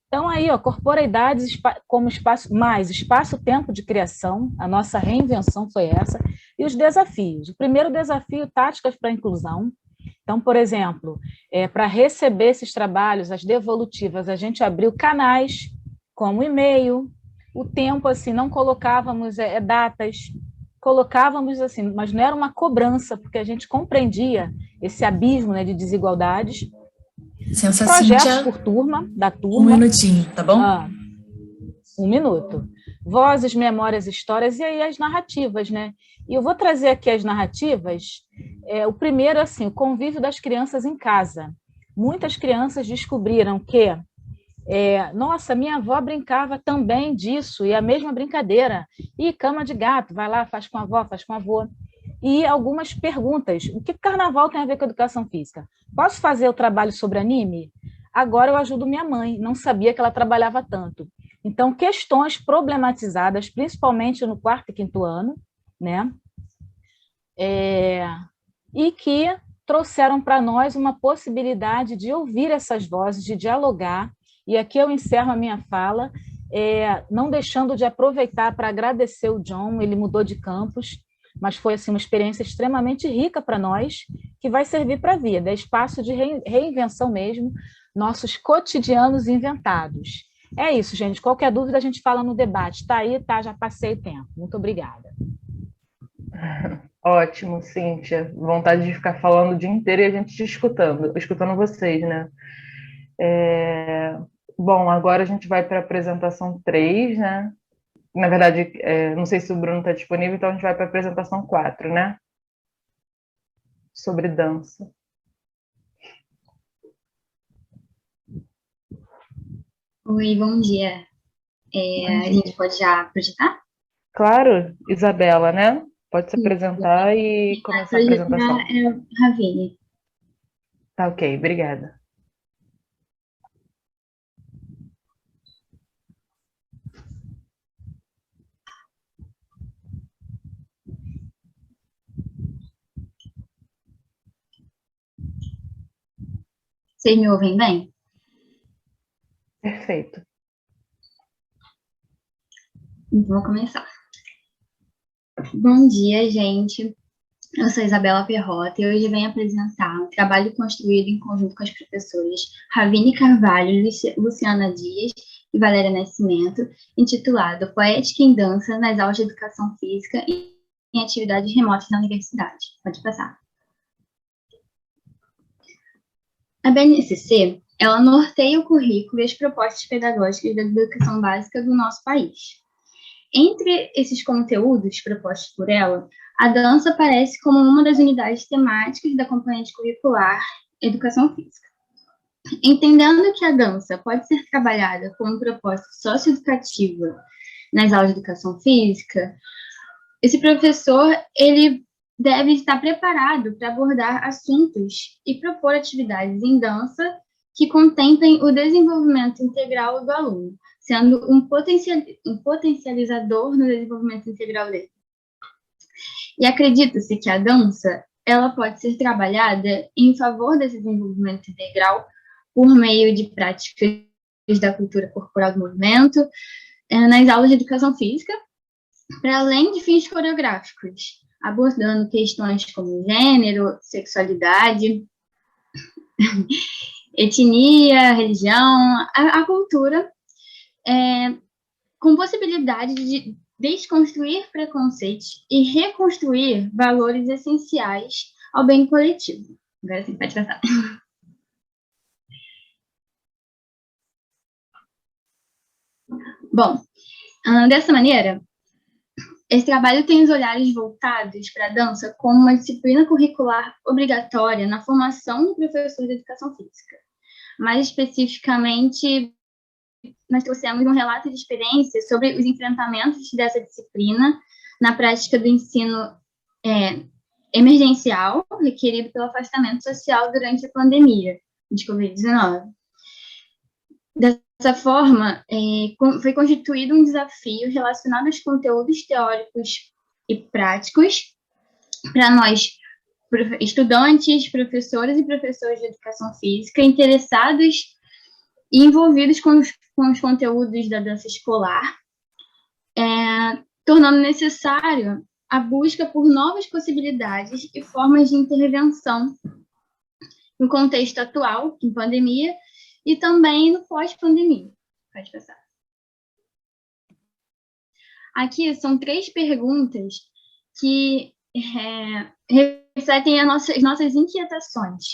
Então, aí, ó, corporeidades como espaço-tempo de criação, a nossa reinvenção foi essa, e os desafios. O primeiro desafio, táticas para a inclusão. Então, por exemplo, para receber esses trabalhos, as devolutivas, a gente abriu canais como e-mail, o tempo, assim, não colocávamos datas, colocávamos assim, mas não era uma cobrança, porque a gente compreendia esse abismo, né, de desigualdades. Licença, Projetos Cíntia, por turma, da um turma. minutinho, tá bom? 1 minuto. Vozes, memórias, histórias, e aí as narrativas, né? E eu vou trazer aqui as narrativas. O primeiro, assim, o convívio das crianças em casa. Muitas crianças descobriram que, nossa, minha avó brincava também disso, e a mesma brincadeira. E cama de gato, vai lá, faz com a avó, faz com a avó. E algumas perguntas. O que carnaval tem a ver com educação física? Posso fazer o trabalho sobre anime? Agora eu ajudo minha mãe, não sabia que ela trabalhava tanto. Então, questões problematizadas, principalmente no 4º e 5º ano, né? E que trouxeram para nós uma possibilidade de ouvir essas vozes, de dialogar. E aqui eu encerro a minha fala, não deixando de aproveitar para agradecer o John, ele mudou de campus, mas foi assim, uma experiência extremamente rica para nós, que vai servir para a vida, é espaço de reinvenção mesmo, nossos cotidianos inventados. É isso, gente. Qualquer dúvida a gente fala no debate. Está aí, tá? Já passei o tempo. Muito obrigada. Ótimo, Cíntia. Vontade de ficar falando o dia inteiro e a gente te escutando vocês, né? Bom, agora a gente vai para a apresentação 3, né? Na verdade, não sei se o Bruno está disponível, então a gente vai para a apresentação 4, né? Sobre dança. Oi, bom dia. A gente pode já projetar? Claro, Isabela, né? Pode se apresentar e começar a apresentação. Ravine. Tá ok, obrigada. Vocês me ouvem bem? Perfeito. Então, vou começar. Bom dia, gente. Eu sou Isabela Perrota e hoje venho apresentar um trabalho construído em conjunto com as professoras Ravine Carvalho, Luciana Dias e Valéria Nascimento, intitulado Poética em Dança nas aulas de Educação Física e em atividades remotas na universidade. Pode passar. A BNCC, ela norteia o currículo e as propostas pedagógicas da educação básica do nosso país. Entre esses conteúdos propostos por ela, a dança aparece como uma das unidades temáticas da componente curricular Educação Física. Entendendo que a dança pode ser trabalhada como propósito socioeducativa nas aulas de Educação Física, esse professor, ele deve estar preparado para abordar assuntos e propor atividades em dança que contemplem o desenvolvimento integral do aluno, sendo um potencializador no desenvolvimento integral dele. E acredita-se que a dança, ela pode ser trabalhada em favor desse desenvolvimento integral por meio de práticas da cultura corporal do movimento, nas aulas de educação física, para além de fins coreográficos, abordando questões como gênero, sexualidade, etnia, religião, a cultura, com possibilidade de desconstruir preconceitos e reconstruir valores essenciais ao bem coletivo. Agora sim, pode passar. Bom, dessa maneira, esse trabalho tem os olhares voltados para a dança como uma disciplina curricular obrigatória na formação do professor de educação física. Mais especificamente, nós trouxemos um relato de experiência sobre os enfrentamentos dessa disciplina na prática do ensino emergencial requerido pelo afastamento social durante a pandemia de Covid-19. Dessa forma, foi constituído um desafio relacionado aos conteúdos teóricos e práticos para nós, estudantes, professores e professoras de educação física, interessados e envolvidos com os conteúdos da dança escolar, tornando necessário a busca por novas possibilidades e formas de intervenção no contexto atual, em pandemia, e também no pós-pandemia. Pode passar. Aqui são 3 perguntas que refletem as nossas inquietações,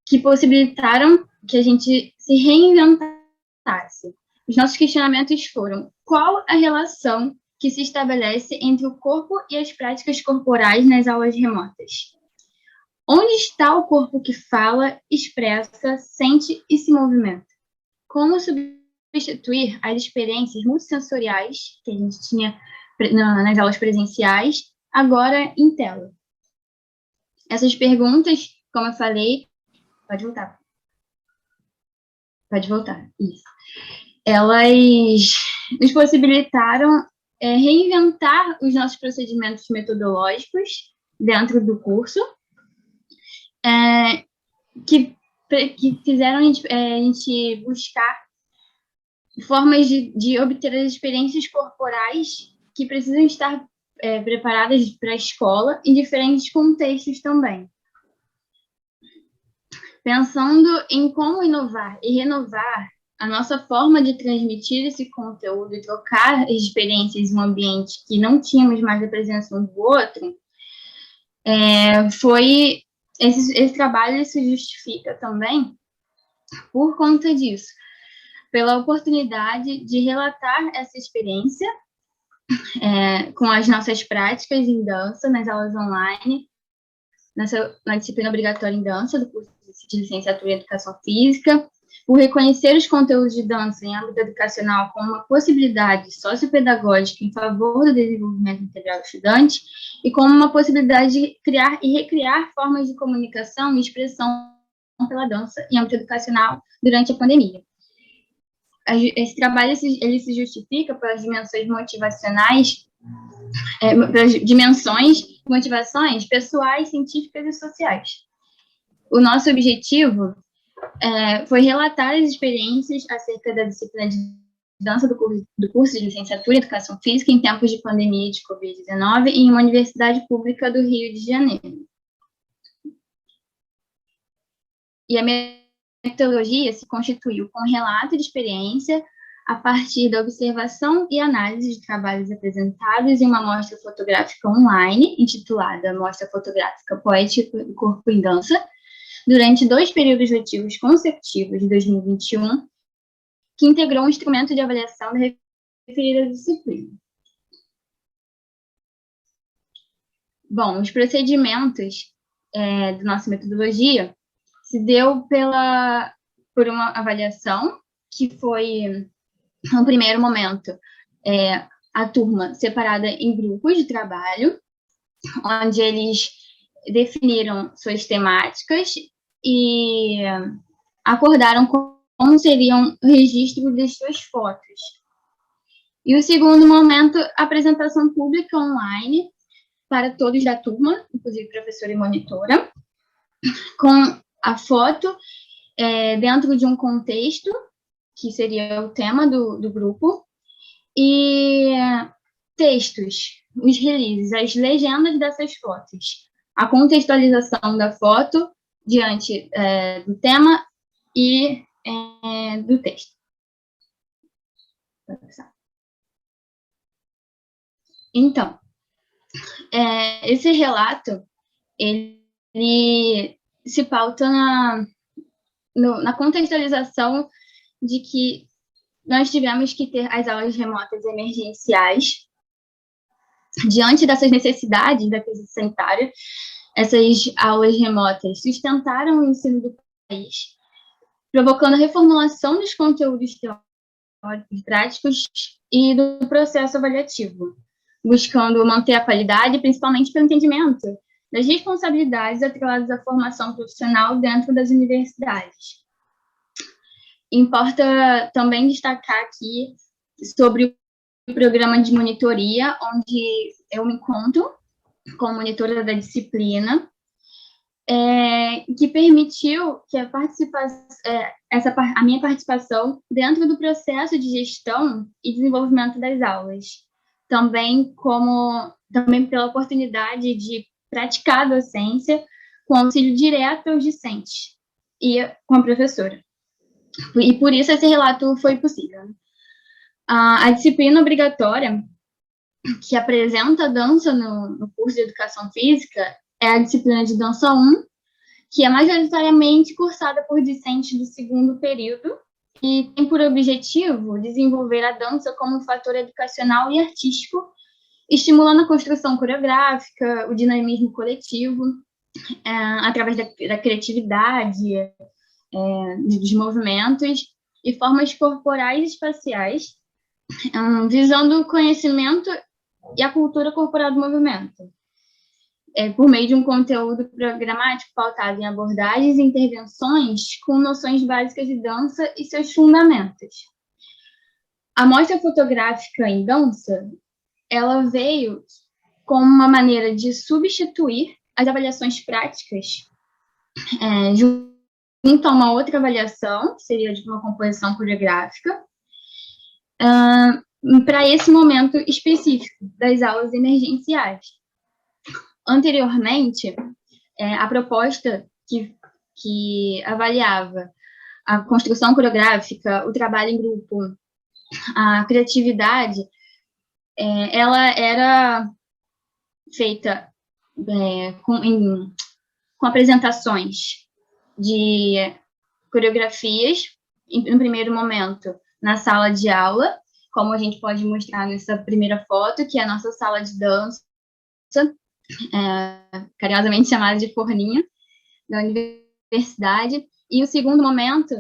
que possibilitaram que a gente se reinventasse. Os nossos questionamentos foram: qual a relação que se estabelece entre o corpo e as práticas corporais nas aulas remotas? Onde está o corpo que fala, expressa, sente e se movimenta? Como substituir as experiências multissensoriais que a gente tinha nas aulas presenciais, agora em tela? Essas perguntas, como eu falei, pode voltar. Pode voltar, isso. Elas nos possibilitaram reinventar os nossos procedimentos metodológicos dentro do curso, que fizeram a gente buscar formas de obter as experiências corporais que precisam estar preparadas para a escola em diferentes contextos também. Pensando em como inovar e renovar a nossa forma de transmitir esse conteúdo e trocar as experiências em um ambiente que não tínhamos mais a presença um do outro, esse trabalho se justifica também por conta disso, pela oportunidade de relatar essa experiência com as nossas práticas em dança, nas aulas online, na disciplina obrigatória em dança do curso de licenciatura em Educação Física, por reconhecer os conteúdos de dança em âmbito educacional como uma possibilidade sociopedagógica em favor do desenvolvimento integral do estudante e como uma possibilidade de criar e recriar formas de comunicação e expressão pela dança em âmbito educacional durante a pandemia. Esse trabalho ele se justifica pelas dimensões motivacionais, pelas dimensões, motivações pessoais, científicas e sociais. O nosso objetivo foi relatar as experiências acerca da disciplina de dança do curso de licenciatura em Educação Física em tempos de pandemia de Covid-19 em uma universidade pública do Rio de Janeiro. E a metodologia se constituiu com relato de experiência a partir da observação e análise de trabalhos apresentados em uma mostra fotográfica online, intitulada Mostra Fotográfica Poética do Corpo em Dança, durante 2 períodos letivos consecutivos de 2021, que integrou um instrumento de avaliação da referida disciplina. Bom, os procedimentos da nossa metodologia se deu por uma avaliação que foi, no primeiro momento, a turma separada em grupos de trabalho, onde eles definiram suas temáticas e acordaram como seriam o registro das suas fotos. E o segundo momento, a apresentação pública online para todos da turma, inclusive professora e monitora, com a foto dentro de um contexto, que seria o tema do grupo, e textos, os releases, as legendas dessas fotos, a contextualização da foto diante do tema e do texto. Então, esse relato, ele se pauta na contextualização de que nós tivemos que ter as aulas remotas emergenciais diante dessas necessidades da crise sanitária. Essas aulas remotas sustentaram o ensino do país, provocando a reformulação dos conteúdos teóricos e práticos e do processo avaliativo, buscando manter a qualidade, principalmente pelo entendimento das responsabilidades atreladas à formação profissional dentro das universidades. Importa também destacar aqui sobre o programa de monitoria, onde eu me encontro como monitora da disciplina, que permitiu que a minha participação dentro do processo de gestão e desenvolvimento das aulas, também pela oportunidade de praticar a docência com auxílio direto aos discentes e com a professora. E por isso esse relato foi possível. A disciplina obrigatória que apresenta dança no curso de Educação Física é a disciplina de Dança 1, que é majoritariamente cursada por discentes do segundo período e tem por objetivo desenvolver a dança como um fator educacional e artístico, estimulando a construção coreográfica, o dinamismo coletivo, através da criatividade, dos movimentos e formas corporais e espaciais, visando o conhecimento e a cultura corporal do movimento, por meio de um conteúdo programático pautado em abordagens e intervenções com noções básicas de dança e seus fundamentos. A mostra fotográfica em dança, ela veio como uma maneira de substituir as avaliações práticas junto a uma outra avaliação, que seria de uma composição coreográfica, para esse momento específico das aulas emergenciais. Anteriormente, a proposta que avaliava a construção coreográfica, o trabalho em grupo, a criatividade, ela era feita com apresentações de coreografias, no primeiro momento, na sala de aula, como a gente pode mostrar nessa primeira foto, que é a nossa sala de dança, carinhosamente chamada de forninho, da universidade. E o segundo momento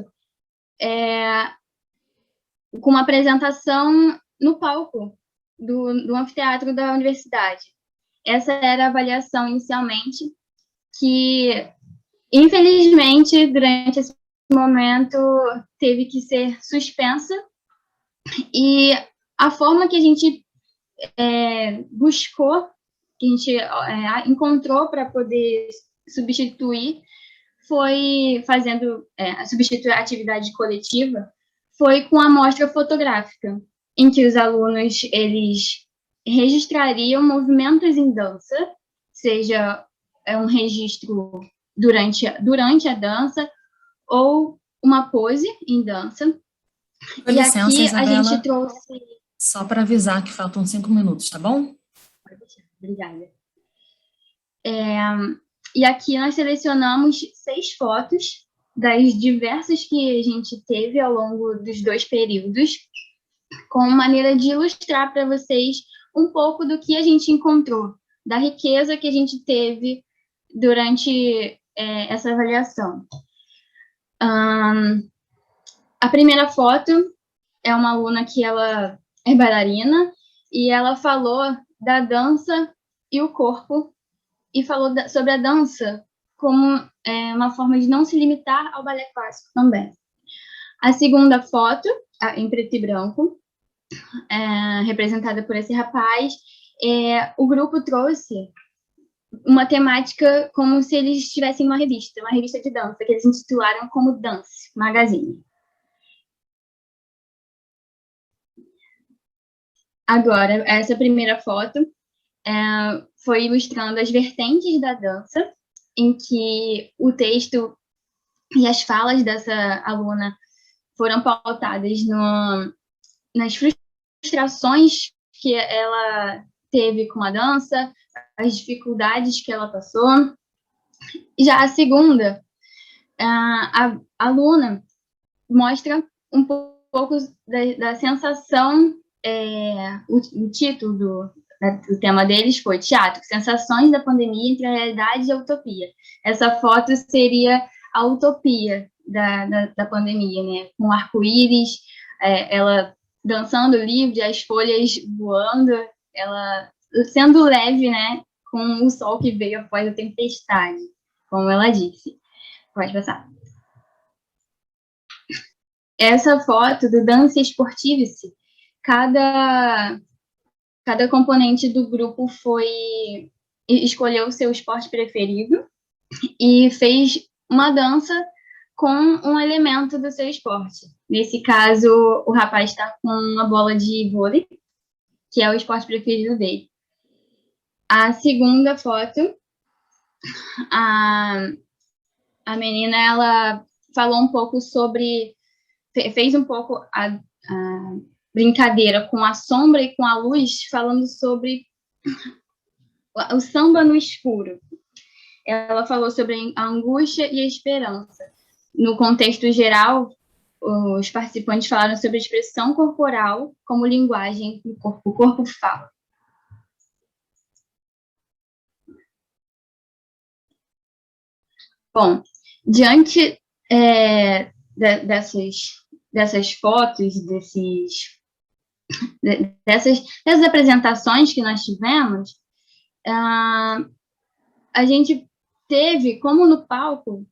com uma apresentação no palco do anfiteatro da universidade. Essa era a avaliação inicialmente, que, infelizmente, durante esse momento, teve que ser suspensa, e a forma que a gente buscou, que a gente encontrou para poder substituir, foi substituir a atividade coletiva, foi com a mostra fotográfica, em que os alunos, eles registrariam movimentos em dança, seja um registro durante a dança, ou uma pose em dança. Com licença, aqui Isabela, a gente trouxe... Só para avisar que faltam 5 minutos, tá bom? Pode deixar, obrigada. E aqui nós selecionamos 6 fotos das diversas que a gente teve ao longo dos 2 períodos, com maneira de ilustrar para vocês um pouco do que a gente encontrou, da riqueza que a gente teve durante essa avaliação. A primeira foto é uma aluna que ela é bailarina, e ela falou da dança e o corpo, e falou sobre a dança como uma forma de não se limitar ao balé clássico também. A segunda foto, em preto e branco, representada por esse rapaz, o grupo trouxe uma temática como se eles estivessem uma revista de dança, que eles intitularam como Dance Magazine. Agora, essa primeira foto foi ilustrando as vertentes da dança, em que o texto e as falas dessa aluna foram pautadas nas frustrações que ela teve com a dança, as dificuldades que ela passou. Já a segunda, a aluna mostra um pouco da sensação, o título do tema deles foi Teatro, Sensações da Pandemia entre a Realidade e a Utopia. Essa foto seria a utopia da pandemia, né? Com arco-íris, ela dançando livre, as folhas voando, ela sendo leve, né? Com o sol que veio após a tempestade, como ela disse. Pode passar. Essa foto do Dança Esportivice, cada componente do grupo escolheu o seu esporte preferido e fez uma dança com um elemento do seu esporte. Nesse caso, o rapaz está com uma bola de vôlei, que é o esporte preferido dele. A segunda foto, a menina, ela falou um pouco sobre... fez um pouco brincadeira com a sombra e com a luz, falando sobre o samba no escuro. Ela falou sobre a angústia e a esperança. No contexto geral, os participantes falaram sobre a expressão corporal como linguagem do corpo. O corpo fala. Bom, diante dessas fotos, dessas apresentações que nós tivemos, a gente teve, como no palco,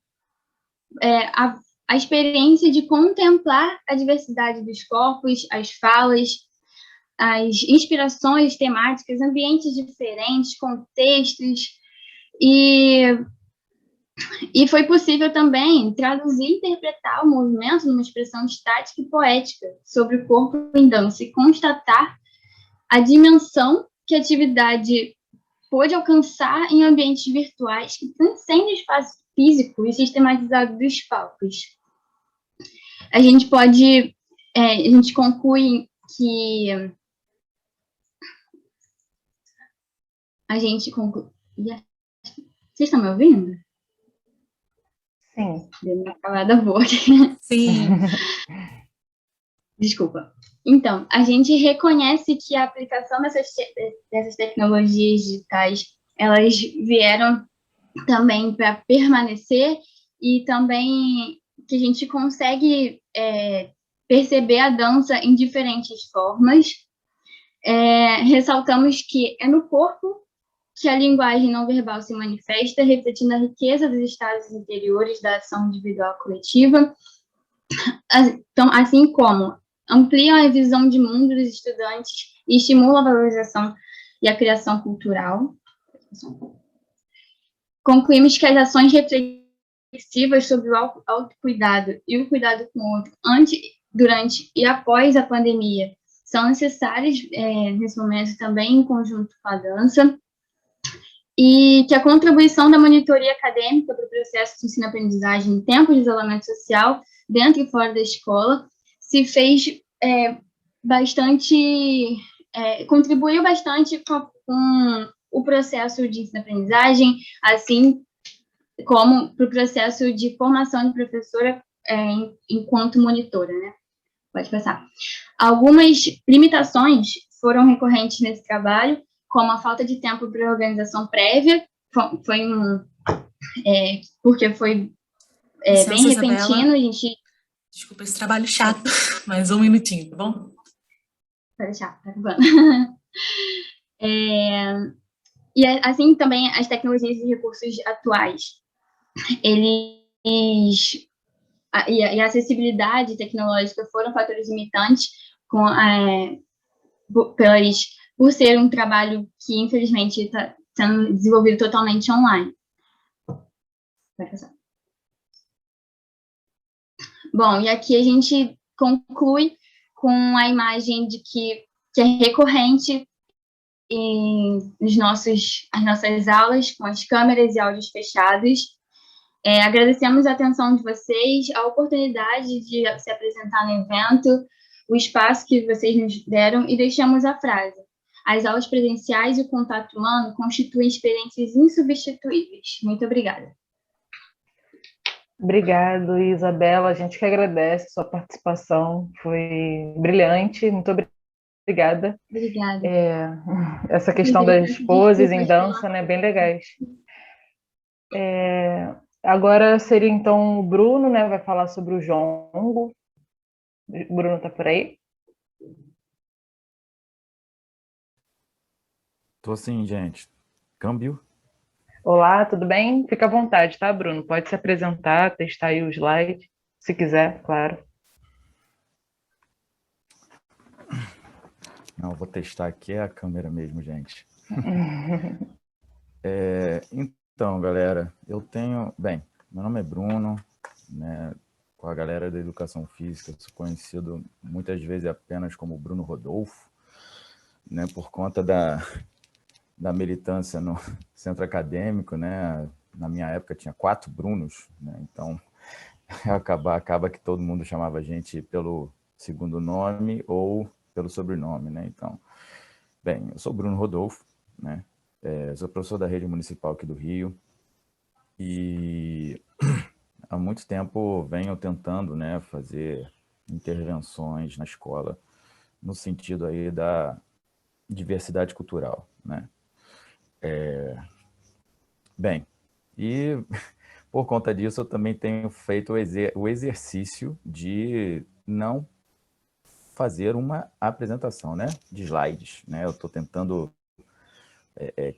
a experiência de contemplar a diversidade dos corpos, as falas, as inspirações temáticas, ambientes diferentes, contextos, e foi possível também traduzir e interpretar o movimento numa expressão estática e poética sobre o corpo em dança e constatar a dimensão que a atividade pôde alcançar em ambientes virtuais que transcendem o espaço físico e sistematizado dos palcos. A gente conclui que Vocês estão me ouvindo? Sim. Deu uma calada boa aqui. Sim. Desculpa. Então, a gente reconhece que a aplicação dessas tecnologias digitais, elas vieram também para permanecer e também que a gente consegue perceber a dança em diferentes formas. Ressaltamos que é no corpo que a linguagem não verbal se manifesta, refletindo a riqueza dos estados interiores da ação individual coletiva, então, assim como ampliam a visão de mundo dos estudantes e estimulam a valorização e a criação cultural. Concluímos que as ações reflexivas sobre o autocuidado e o cuidado com o outro antes, durante e após a pandemia são necessárias nesse momento também em conjunto com a dança, e que a contribuição da monitoria acadêmica para o processo de ensino-aprendizagem em tempos de isolamento social, dentro e fora da escola, se fez contribuiu bastante com o processo de ensino-aprendizagem, assim como para o processo de formação de professora enquanto monitora, né? Pode passar. Algumas limitações foram recorrentes nesse trabalho, como a falta de tempo para organização prévia, porque foi bem repentino, a gente... Desculpa esse trabalho chato, mas um minutinho, tá bom? Pode deixar, tá acabando. E assim também as tecnologias e recursos atuais, e a acessibilidade tecnológica foram fatores limitantes por ser um trabalho que, infelizmente, está sendo desenvolvido totalmente online. Vai passar. Bom, e aqui a gente conclui com a imagem de que é recorrente as nossas aulas, com as câmeras e áudios fechados. Agradecemos a atenção de vocês, a oportunidade de se apresentar no evento, o espaço que vocês nos deram, e deixamos a frase: as aulas presenciais e o contato humano constituem experiências insubstituíveis. Muito obrigada. Obrigado, Isabela. A gente que agradece a sua participação. Foi brilhante. Muito obrigada. Obrigada. Essa questão das poses em dança, né, bem legais. Agora seria, então, o Bruno, né, vai falar sobre o jongo. O Bruno está por aí? Tô sim, gente. Câmbio. Olá, tudo bem? Fica à vontade, tá, Bruno? Pode se apresentar, testar aí o slide, se quiser, claro. Não, vou testar aqui a câmera mesmo, gente. Então, galera, Bem, meu nome é Bruno, né? Com a galera da Educação Física, sou conhecido muitas vezes apenas como Bruno Rodolfo, né? Por conta da militância no centro acadêmico, né? Na minha época tinha 4 Brunos, né? Então acaba que todo mundo chamava a gente pelo segundo nome ou pelo sobrenome, né? Então, bem, eu sou Bruno Rodolfo, né? Sou professor da rede municipal aqui do Rio e há muito tempo venho tentando, né, fazer intervenções na escola no sentido aí da diversidade cultural, né? Bem, e por conta disso eu também tenho feito o exercício de não fazer uma apresentação, né, de slides, né? Eu estou tentando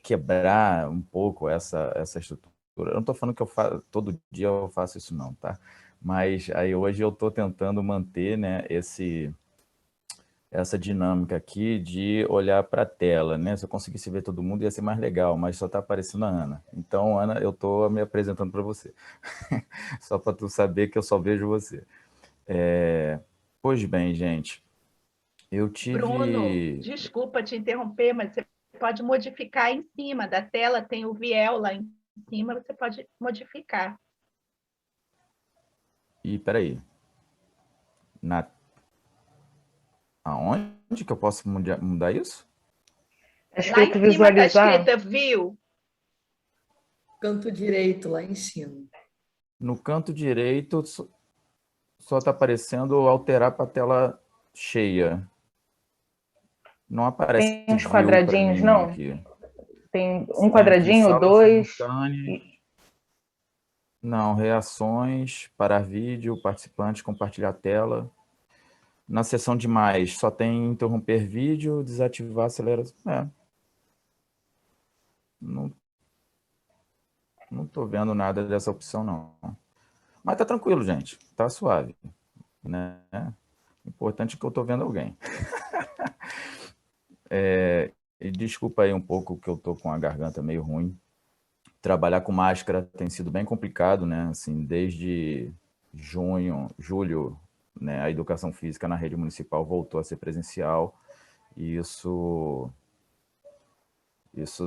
quebrar um pouco essa estrutura. Eu não estou falando que eu faço, todo dia eu faço isso não, tá? Mas aí hoje eu estou tentando manter, né, essa dinâmica aqui de olhar para a tela, né? Se eu conseguisse ver todo mundo ia ser mais legal, mas só está aparecendo a Ana. Então, Ana, eu estou me apresentando para você. Só para tu saber que eu só vejo você. Pois bem, gente, eu Bruno, tive... desculpa te interromper, mas você pode modificar em cima da tela, tem o Viel lá em cima, você pode modificar. E peraí, aonde que eu posso mudar isso? É Lá em escrito cima está visualizar. escrita View. Canto direito, lá em cima. No canto direito só está aparecendo alterar para a tela cheia. Não aparece Tem uns view para quadradinhos, mim não? aqui. Tem um Tem aqui quadradinho, sala dois. simultânea. Não, reações, parar vídeo, participantes, compartilhar a tela. Na seção de mais, só tem interromper vídeo, desativar, acelerar. Não estou vendo nada dessa opção, não. Mas tá tranquilo, gente. Tá suave. Né? O importante é que eu estou vendo alguém. E desculpa aí um pouco que eu estou com a garganta meio ruim. Trabalhar com máscara tem sido bem complicado, né? Assim, desde julho, né, a educação física na rede municipal voltou a ser presencial e isso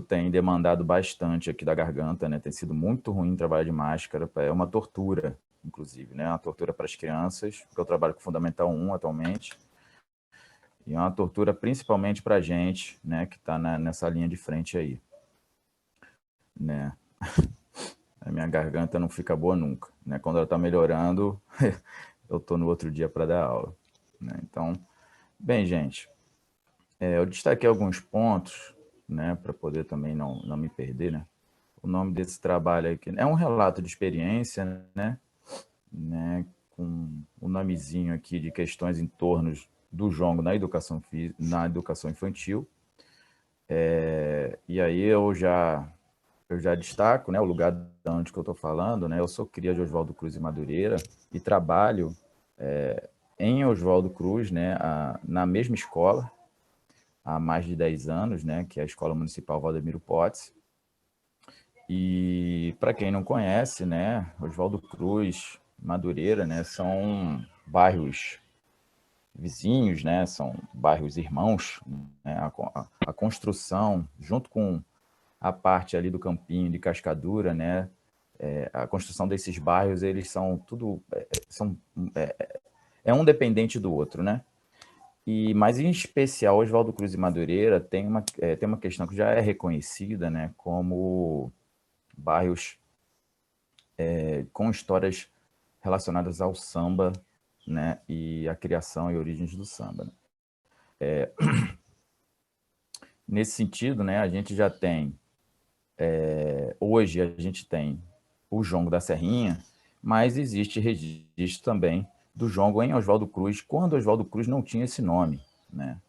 tem demandado bastante aqui da garganta, né? Tem sido muito ruim trabalhar de máscara, é uma tortura, inclusive, né? Uma tortura para as crianças, porque eu trabalho com Fundamental 1 atualmente, e é uma tortura principalmente para a gente, né, que está nessa linha de frente aí, né? A minha garganta não fica boa nunca, né? Quando ela está melhorando, eu estou no outro dia para dar aula, né? Então, bem, gente, eu destaquei alguns pontos, né, para poder também não me perder, né? O nome desse trabalho aqui é um relato de experiência, né, com o nomezinho aqui de questões em torno do jongo na educação infantil. E aí eu já destaco, né, o lugar de onde que eu estou falando, né? Eu sou cria de Oswaldo Cruz e Madureira e trabalho em Oswaldo Cruz, né, na mesma escola, há mais de 10 anos, né, que é a Escola Municipal Valdemiro Potts. E para quem não conhece, né, Oswaldo Cruz, Madureira, né, são bairros vizinhos, né, são bairros irmãos, né, a construção, junto com a parte ali do Campinho de Cascadura, né, a construção desses bairros, eles são tudo, um dependente do outro, né? Mas em especial, Oswaldo Cruz e Madureira tem uma questão que já é reconhecida, né, como bairros com histórias relacionadas ao samba, né, e a criação e origens do samba, né? Nesse sentido, né, a gente já tem, hoje a gente tem o jongo da Serrinha, mas existe registro também do jongo em Oswaldo Cruz, quando Oswaldo Cruz não tinha esse nome, né?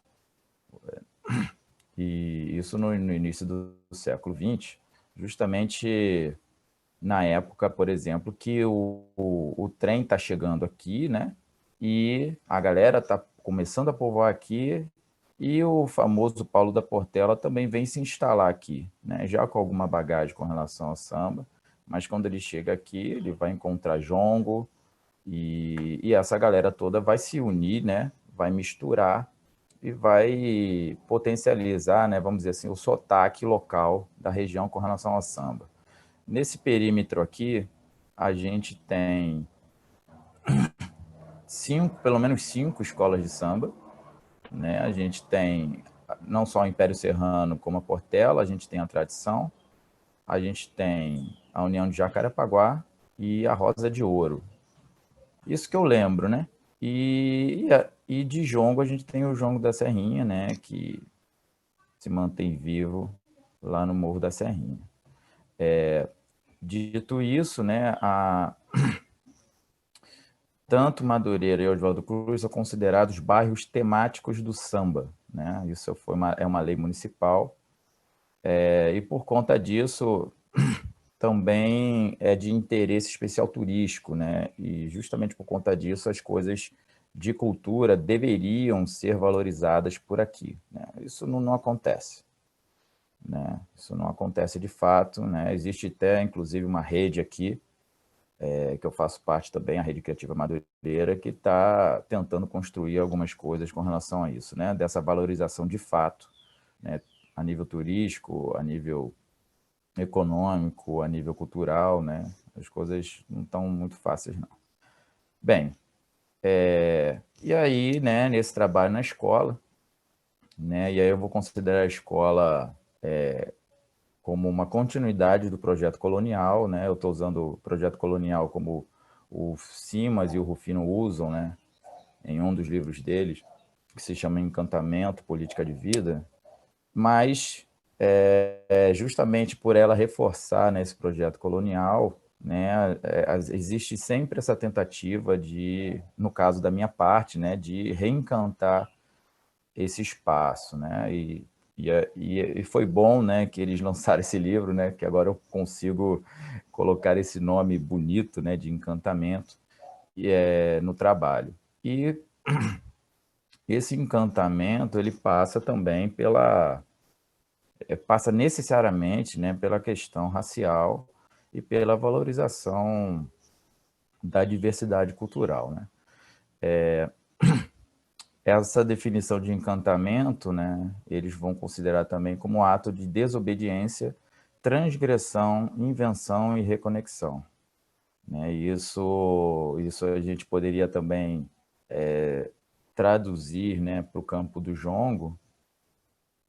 E isso no início do século XX, justamente na época, por exemplo, que o trem está chegando aqui, né? E a galera está começando a povoar aqui, e o famoso Paulo da Portela também vem se instalar aqui, né? Já com alguma bagagem com relação ao samba, mas quando ele chega aqui, ele vai encontrar jongo, e essa galera toda vai se unir, né? Vai misturar e vai potencializar, né? Vamos dizer assim, o sotaque local da região com relação ao samba. Nesse perímetro aqui, a gente tem pelo menos 5 escolas de samba, né? A gente tem não só o Império Serrano como a Portela, a gente tem a tradição, a gente tem a União de Jacarepaguá e a Rosa de Ouro. Isso que eu lembro, né? E de jongo a gente tem o jongo da Serrinha, né? Que se mantém vivo lá no Morro da Serrinha. Dito isso, né? Tanto Madureira e Oswaldo Cruz são considerados bairros temáticos do samba, né? Isso é uma lei municipal. E por conta disso, também é de interesse especial turístico, né? E justamente por conta disso, as coisas de cultura deveriam ser valorizadas por aqui, né? Isso não acontece, né? Isso não acontece de fato, né? Existe até, inclusive, uma rede aqui, que eu faço parte também, a Rede Criativa Madureira, que está tentando construir algumas coisas com relação a isso, né? Dessa valorização de fato, né? A nível turístico, a nível econômico, a nível cultural, né? As coisas não estão muito fáceis, não. Bem, e aí, né, nesse trabalho na escola, né, e aí eu vou considerar a escola como uma continuidade do projeto colonial, né? Eu estou usando o projeto colonial como o Simas e o Rufino usam, né, em um dos livros deles, que se chama Encantamento, Política de Vida, mas justamente por ela reforçar, né, esse projeto colonial, né, existe sempre essa tentativa de, no caso da minha parte, né, de reencantar esse espaço, né, e foi bom, né, que eles lançaram esse livro, né, que agora eu consigo colocar esse nome bonito, né, de encantamento no trabalho. E esse encantamento ele passa também passa necessariamente, né, pela questão racial e pela valorização da diversidade cultural, né? Essa definição de encantamento, né, eles vão considerar também como ato de desobediência, transgressão, invenção e reconexão, né? Isso a gente poderia também traduzir, né, para o campo do jongo,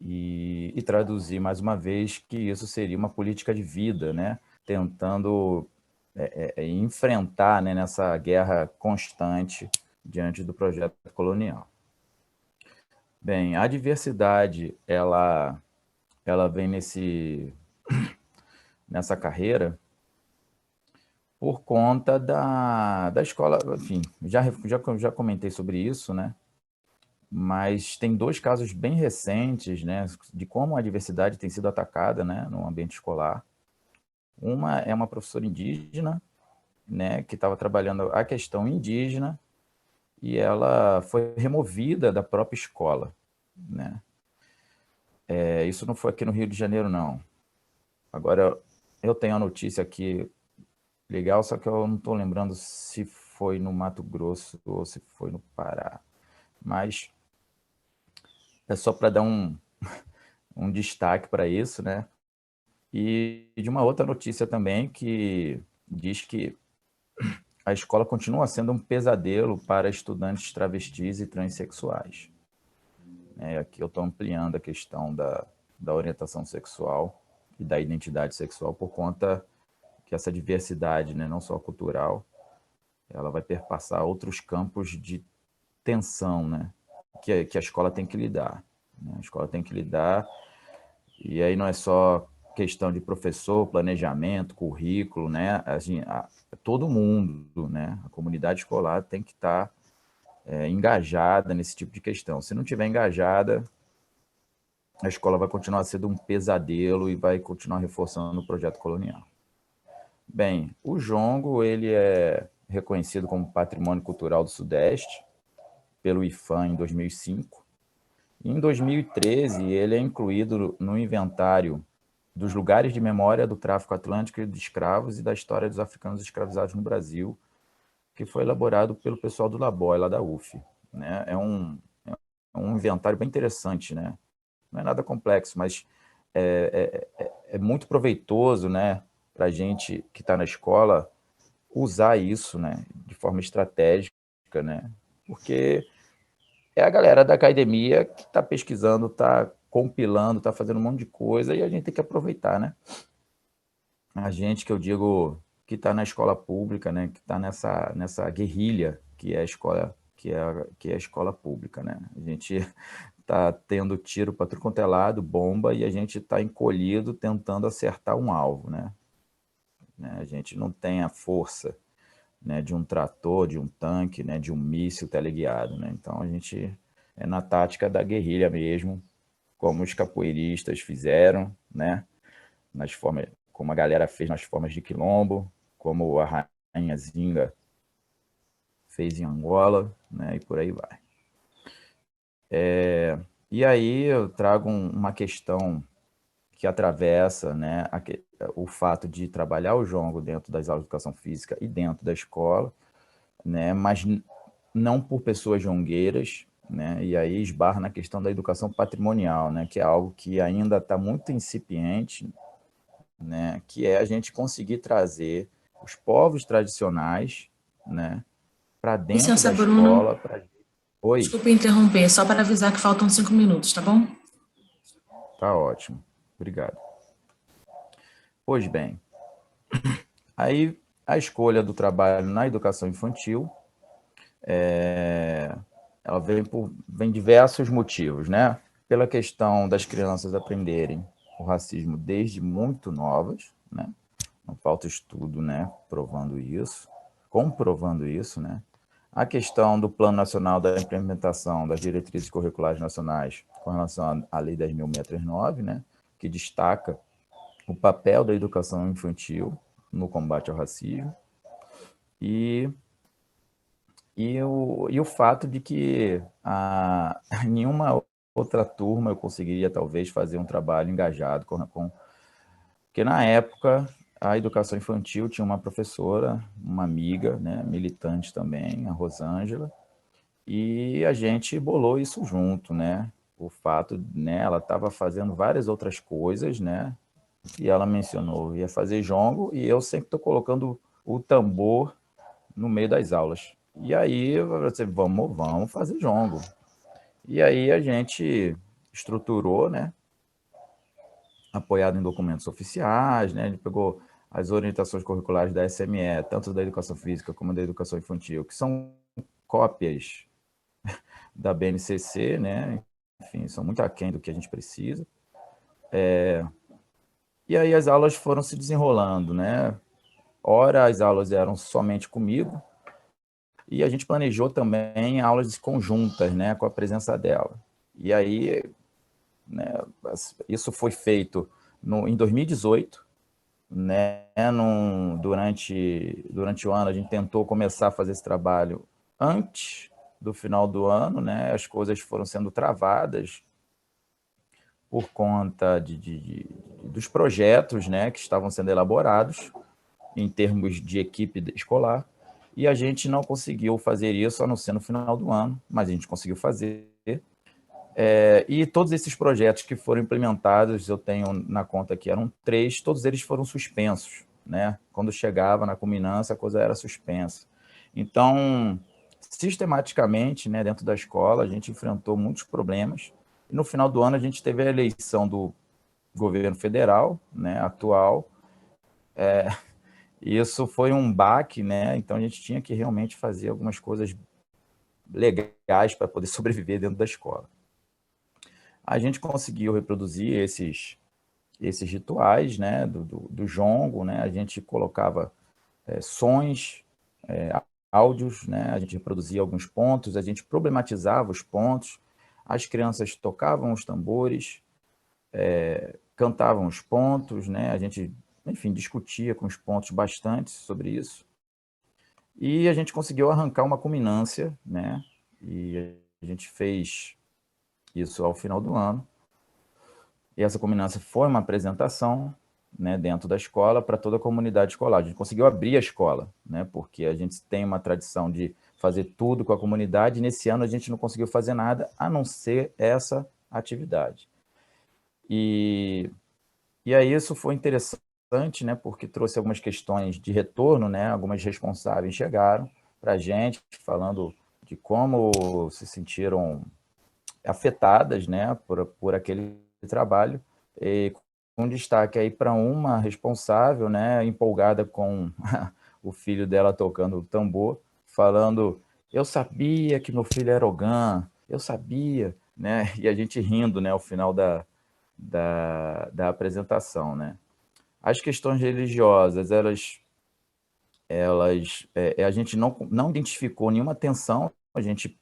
e traduzir mais uma vez que isso seria uma política de vida, né? Tentando enfrentar, né, nessa guerra constante diante do projeto colonial. Bem, a diversidade ela vem nessa carreira por conta da escola, enfim, já comentei sobre isso, né? Mas tem dois casos bem recentes, né, de como a diversidade tem sido atacada, né, no ambiente escolar. Uma é uma professora indígena, né, que estava trabalhando a questão indígena e ela foi removida da própria escola, né. Isso não foi aqui no Rio de Janeiro, não. Agora, eu tenho a notícia aqui legal, só que eu não estou lembrando se foi no Mato Grosso ou se foi no Pará. Mas é só para dar um destaque para isso, né? E de uma outra notícia também que diz que a escola continua sendo um pesadelo para estudantes travestis e transexuais. Aqui eu estou ampliando a questão da orientação sexual e da identidade sexual por conta que essa diversidade, né, não só cultural, ela vai perpassar outros campos de tensão, né, que a escola tem que lidar. Né? A escola tem que lidar, e aí não é só questão de professor, planejamento, currículo, né? Todo mundo, né? A comunidade escolar tem que estar engajada nesse tipo de questão. Se não tiver engajada, a escola vai continuar sendo um pesadelo e vai continuar reforçando o projeto colonial. Bem, o jongo ele é reconhecido como Patrimônio Cultural do Sudeste pelo IFAM em 2005. Em 2013, ele é incluído no inventário dos lugares de memória do tráfico atlântico de escravos e da história dos africanos escravizados no Brasil, que foi elaborado pelo pessoal do Labói, lá da UF. Né? É um inventário bem interessante, né? Não é nada complexo, mas é muito proveitoso, né, para a gente que está na escola usar isso, né, de forma estratégica, né? Porque é a galera da academia que está pesquisando, está compilando, está fazendo um monte de coisa e a gente tem que aproveitar, né? A gente, que eu digo, que está na escola pública, né? Que está nessa guerrilha que é a escola, que é a escola pública, né? A gente está tendo tiro para tudo quanto é lado, bomba, e a gente está encolhido tentando acertar um alvo, né? A gente não tem a força, né, de um trator, de um tanque, né, de um míssil teleguiado, né? Então a gente é na tática da guerrilha mesmo, como os capoeiristas fizeram, né? Nas formas, como a galera fez nas formas de quilombo, como a Rainha Zinga fez em Angola, né? E por aí vai. E aí eu trago uma questão que atravessa, né, o fato de trabalhar o jongo dentro das aulas de educação física e dentro da escola, né, mas não por pessoas jongueiras, né, e aí esbarra na questão da educação patrimonial, né, que é algo que ainda está muito incipiente, né, que é a gente conseguir trazer os povos tradicionais, né, para dentro Licença, da Bruno. escola. Oi, Desculpe interromper, só para avisar que faltam 5 minutos, tá bom? tá ótimo, obrigado. Pois bem, aí a escolha do trabalho na educação infantil, ela vem diversos motivos, né? Pela questão das crianças aprenderem o racismo desde muito novas, né? Não falta estudo, né? Comprovando isso, né? A questão do Plano Nacional da Implementação das Diretrizes Curriculares Nacionais com relação à Lei 10.639, né? Que destaca o papel da educação infantil no combate ao racismo e o fato de que nenhuma outra turma eu conseguiria talvez fazer um trabalho engajado porque na época a educação infantil tinha uma professora, uma amiga, né, militante também, a Rosângela, e a gente bolou isso junto, né? O fato, né, ela estava fazendo várias outras coisas, né? E ela mencionou, ia fazer jongo, e eu sempre estou colocando o tambor no meio das aulas. E aí, você, vamos fazer jongo. E aí a gente estruturou, né? Apoiado em documentos oficiais, né? A gente pegou as orientações curriculares da SME, tanto da educação física como da educação infantil, que são cópias da BNCC, né? Enfim, são muito aquém do que a gente precisa. E aí as aulas foram se desenrolando, né? Ora, as aulas eram somente comigo, e a gente planejou também aulas conjuntas, né, com a presença dela. E aí, né, isso foi feito em 2018, né, durante o ano a gente tentou começar a fazer esse trabalho antes do final do ano, né, as coisas foram sendo travadas por conta dos projetos, né, que estavam sendo elaborados em termos de equipe escolar, e a gente não conseguiu fazer isso, a não ser no final do ano, mas a gente conseguiu fazer. E todos esses projetos que foram implementados, eu tenho na conta que eram 3, todos eles foram suspensos, né? Quando chegava na culminância, a coisa era suspensa. Então, sistematicamente, né, dentro da escola, a gente enfrentou muitos problemas, e no final do ano a gente teve a eleição do governo federal, né, atual. Isso foi um baque, né? Então a gente tinha que realmente fazer algumas coisas legais para poder sobreviver dentro da escola. A gente conseguiu reproduzir esses rituais, né, do jongo, né? A gente colocava sons, áudios, né? A gente reproduzia alguns pontos, a gente problematizava os pontos, as crianças tocavam os tambores, cantavam os pontos, né? A gente, enfim, discutia com os pontos bastante sobre isso. E a gente conseguiu arrancar uma culminância, né? E a gente fez isso ao final do ano. E essa culminância foi uma apresentação, né, dentro da escola para toda a comunidade escolar. A gente conseguiu abrir a escola, né? Porque a gente tem uma tradição de fazer tudo com a comunidade, e nesse ano a gente não conseguiu fazer nada a não ser essa atividade. E aí isso foi interessante, né, porque trouxe algumas questões de retorno, né, algumas responsáveis chegaram para a gente falando de como se sentiram afetadas, né, por aquele trabalho, e com destaque aí para uma responsável, né, empolgada com o filho dela tocando o tambor, falando: eu sabia que meu filho era Ogan, eu sabia, né, e a gente rindo, né, ao final da apresentação, né. As questões religiosas, a gente não identificou nenhuma tensão, a gente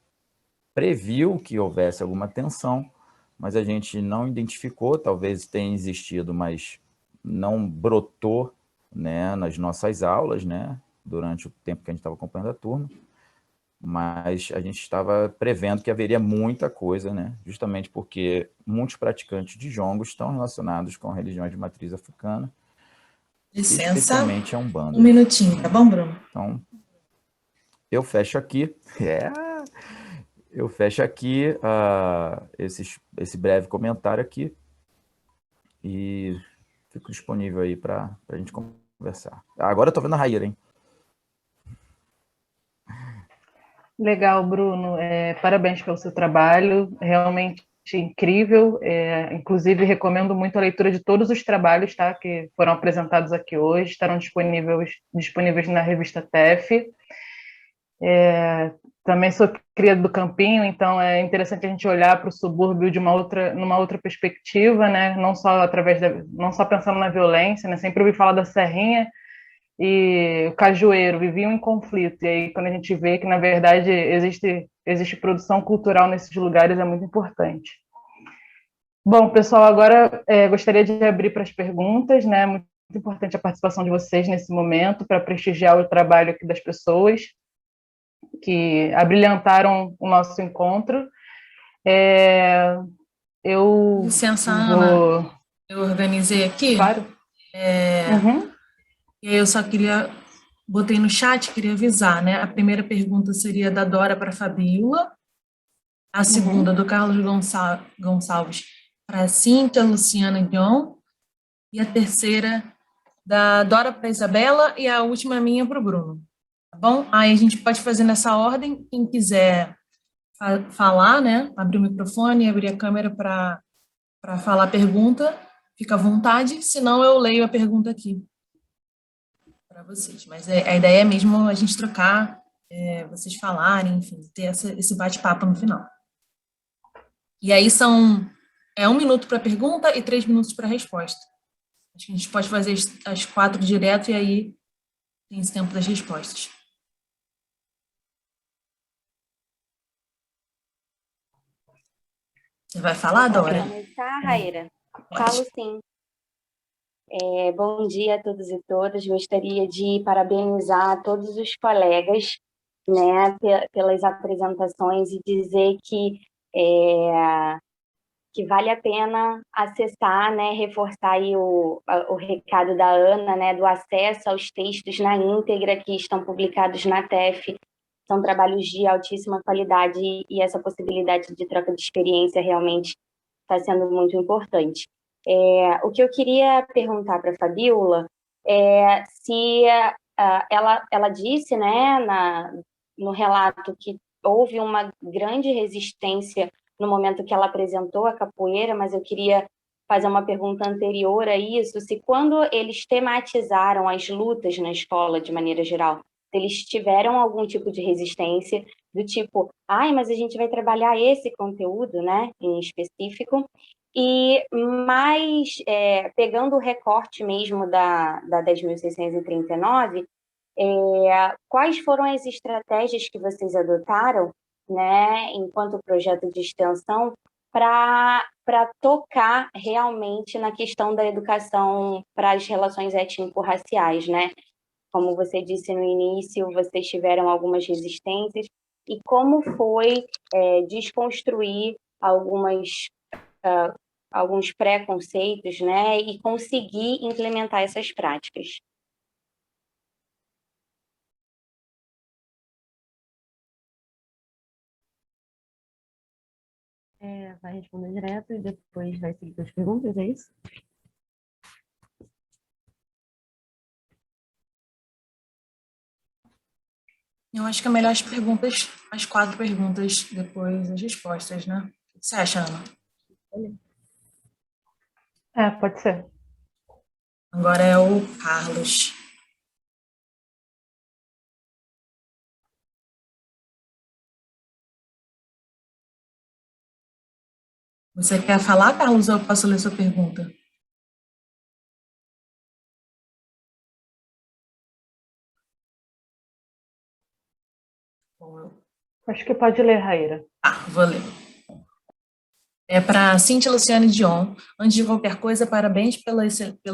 previu que houvesse alguma tensão, mas a gente não identificou, talvez tenha existido, mas não brotou, né, nas nossas aulas, né, durante o tempo que a gente estava acompanhando a turma, mas a gente estava prevendo que haveria muita coisa, né, justamente porque muitos praticantes de jongo estão relacionados com religiões de matriz africana, Licença, especialmente a Umbanda. um minutinho, tá bom, Bruno? Então, eu fecho aqui. Eu fecho aqui esse breve comentário aqui e fico disponível aí para a gente conversar. Agora eu estou vendo a Raíra, hein? Legal, Bruno. Parabéns pelo seu trabalho, realmente incrível. Inclusive, recomendo muito a leitura de todos os trabalhos, tá, que foram apresentados aqui hoje, estarão disponíveis na revista TEF. Também sou cria do Campinho, então é interessante a gente olhar para o subúrbio numa outra perspectiva, né? Não só pensando na violência, né? Sempre ouvi falar da Serrinha e o Cajueiro viviam em conflito, e aí quando a gente vê que na verdade existe produção cultural nesses lugares, é muito importante. Bom, pessoal, agora gostaria de abrir para as perguntas, né? Muito importante a participação de vocês nesse momento para prestigiar o trabalho aqui das pessoas que abrilhantaram o nosso encontro. Licença, Ana, eu organizei aqui. Claro. E aí eu só botei no chat, queria avisar, né? A primeira pergunta seria da Dora para a Fabíola, a segunda do Carlos Gonçalves para a Cíntia, Luciana e John, e a terceira da Dora para a Isabela e a última minha para o Bruno. Tá bom? Aí a gente pode fazer nessa ordem, quem quiser falar, né? Abrir o microfone, abrir a câmera para falar a pergunta, fica à vontade, senão eu leio a pergunta aqui para vocês. Mas a ideia é mesmo a gente trocar, vocês falarem, enfim, ter esse bate-papo no final. E aí são 1 minuto para a pergunta e 3 minutos para a resposta. Acho que a gente pode fazer as 4 direto e aí tem esse tempo das respostas. Você vai falar, Dora? Pode começar, Raíra? Falo sim. Bom dia a todos e todas. Gostaria de parabenizar todos os colegas, né, pelas apresentações e dizer que vale a pena acessar, né, reforçar aí o recado da Ana, né, do acesso aos textos na íntegra que estão publicados na TEF. São trabalhos de altíssima qualidade e essa possibilidade de troca de experiência realmente está sendo muito importante. O que eu queria perguntar para a Fabíola é se ela disse, né, no relato que houve uma grande resistência no momento que ela apresentou a capoeira, mas eu queria fazer uma pergunta anterior a isso, se quando eles tematizaram as lutas na escola, de maneira geral, se eles tiveram algum tipo de resistência, do tipo, mas a gente vai trabalhar esse conteúdo, né, em específico, e mais, pegando o recorte mesmo da 10.639, quais foram as estratégias que vocês adotaram, né, enquanto projeto de extensão, para tocar realmente na questão da educação para as relações étnico-raciais, né? Como você disse no início, vocês tiveram algumas resistências, e como foi desconstruir alguns preconceitos, né, e conseguir implementar essas práticas. Vai responder direto e depois vai seguir com as perguntas, é isso? Eu acho que é melhor as perguntas, as 4 perguntas, depois as respostas, né? O que você acha, Ana? Pode ser. Agora é o Carlos. Você quer falar, Carlos, ou eu posso ler sua pergunta? Bom, Acho que pode ler, Raíra. vou ler. É para Cintia Luciane Dion. Antes de qualquer coisa, parabéns pelo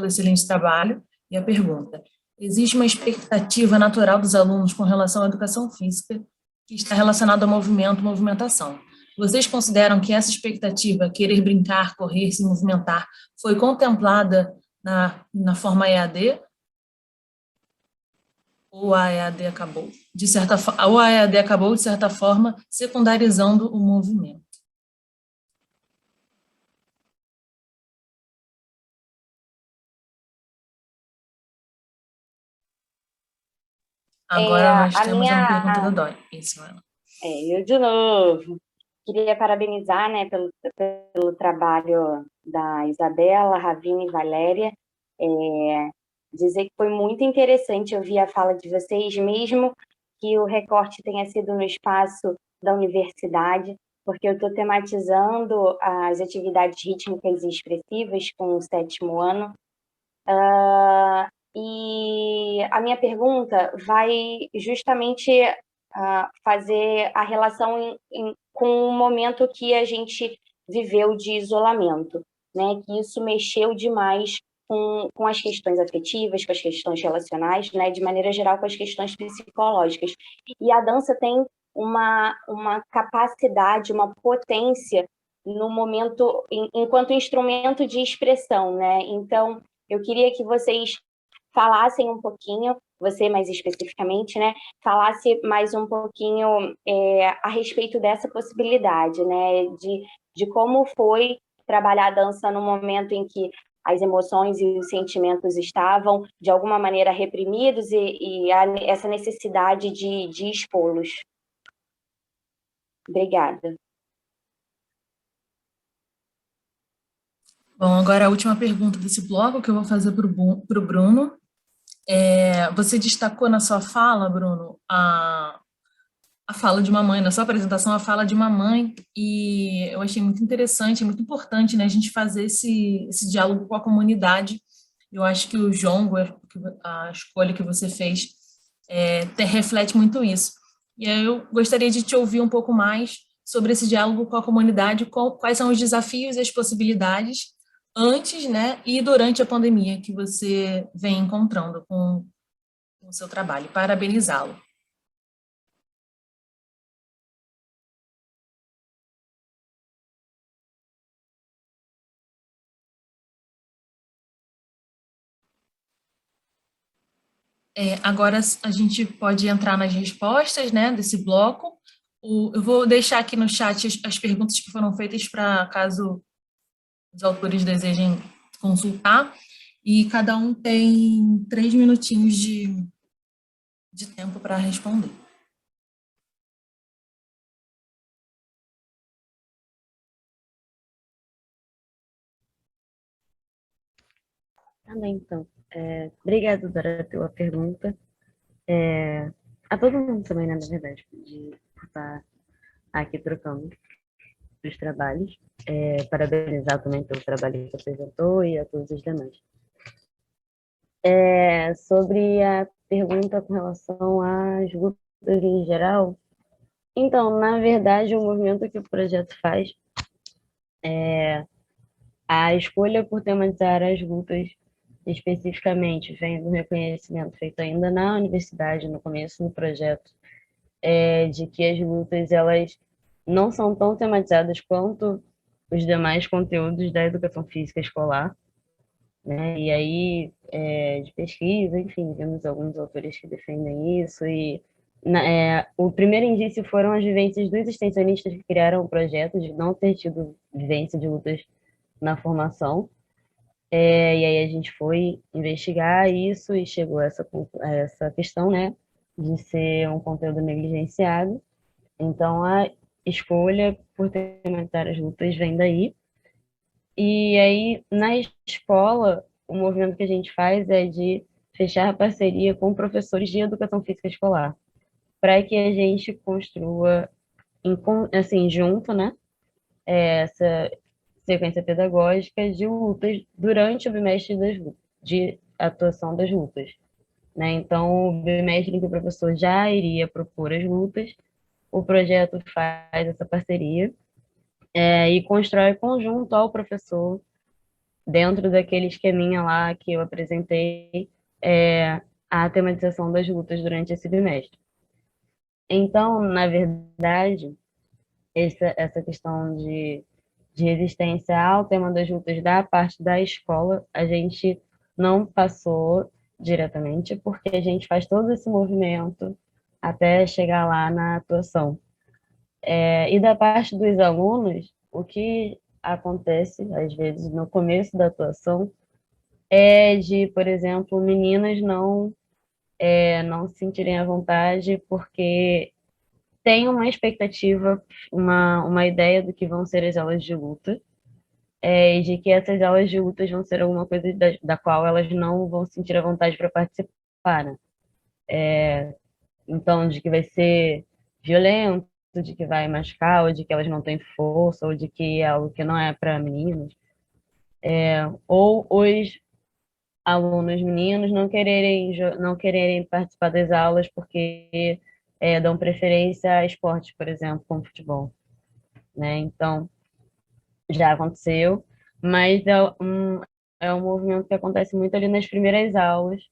excelente trabalho. E a pergunta: existe uma expectativa natural dos alunos com relação à educação física que está relacionada ao movimento, movimentação. Vocês consideram que essa expectativa, querer brincar, correr, se movimentar, foi contemplada na forma EAD? Ou a EAD acabou? Ou a EAD acabou, de certa forma, secundarizando o movimento? Agora nós temos uma pergunta da Dória. Isso, ela. Eu de novo. Queria parabenizar, né, pelo trabalho da Isabela, Ravina e Valéria. Dizer que foi muito interessante ouvir a fala de vocês, mesmo que o recorte tenha sido no espaço da universidade, porque eu estou tematizando as atividades rítmicas e expressivas com o 7º ano. E a minha pergunta vai justamente fazer a relação com o momento que a gente viveu de isolamento, né? Que isso mexeu demais com as questões afetivas, com as questões relacionais, né? De maneira geral, com as questões psicológicas. E a dança tem uma capacidade, uma potência no momento, enquanto instrumento de expressão, né? Então, eu queria que vocês falassem um pouquinho, você mais especificamente, né, falasse mais um pouquinho a respeito dessa possibilidade, né, de como foi trabalhar a dança no momento em que as emoções e os sentimentos estavam, de alguma maneira, reprimidos e essa necessidade de expô-los. Obrigada. Bom, agora a última pergunta desse bloco que eu vou fazer para o Bruno. Você destacou na sua fala, Bruno, a fala de uma mãe, na sua apresentação, a fala de uma mãe, e eu achei muito interessante, muito importante, né, a gente fazer esse diálogo com a comunidade. Eu acho que o jongo, a escolha que você fez, reflete muito isso. E aí eu gostaria de te ouvir um pouco mais sobre esse diálogo com a comunidade, quais são os desafios e as possibilidades antes, né, e durante a pandemia que você vem encontrando com o seu trabalho. Parabenizá-lo. Agora a gente pode entrar nas respostas, né, desse bloco. Eu vou deixar aqui no chat as perguntas que foram feitas para caso os autores desejem consultar, e cada um tem 3 minutinhos de tempo para responder. Também, então. Obrigada, Dora, pela pergunta. A todo mundo também, né, na verdade, por estar aqui trocando os trabalhos. Parabenizar também pelo trabalho que apresentou e a todos os demais. Sobre a pergunta com relação às lutas em geral, então, na verdade, o movimento que o projeto faz a escolha por tematizar as lutas especificamente vem do reconhecimento feito ainda na universidade, no começo do projeto, de que as lutas elas não são tão tematizadas quanto os demais conteúdos da educação física escolar, né? E aí, de pesquisa, enfim, vimos alguns autores que defendem isso, e o primeiro indício foram as vivências dos extensionistas que criaram o projeto, de não ter tido vivência de lutas na formação. E aí a gente foi investigar isso e chegou a essa questão, né? de ser um conteúdo negligenciado. Então, a escolha por tematizar as lutas vem daí. E aí, na escola, o movimento que a gente faz é de fechar parceria com professores de educação física escolar, para que a gente construa, assim, junto, né, essa sequência pedagógica de lutas durante o bimestre de atuação das lutas, né? Então, o bimestre em que o professor já iria propor as lutas, o projeto faz essa parceria e constrói conjunto ao professor dentro daquele esqueminha lá que eu apresentei, a tematização das lutas durante esse bimestre. Então, na verdade, essa questão de resistência ao tema das lutas da parte da escola, a gente não passou diretamente, porque a gente faz todo esse movimento até chegar lá na atuação. E da parte dos alunos, o que acontece, às vezes, no começo da atuação, é de, por exemplo, meninas não se sentirem à vontade porque tem uma expectativa, uma ideia do que vão ser as aulas de luta, e de que essas aulas de lutas vão ser alguma coisa da qual elas não vão sentir a vontade para participar, né? Então, de que vai ser violento, de que vai machucar, ou de que elas não têm força, ou de que é algo que não é para meninos. Ou os alunos meninos não quererem participar das aulas porque dão preferência a esportes, por exemplo, como futebol, né? Então, já aconteceu, mas é um movimento que acontece muito ali nas primeiras aulas,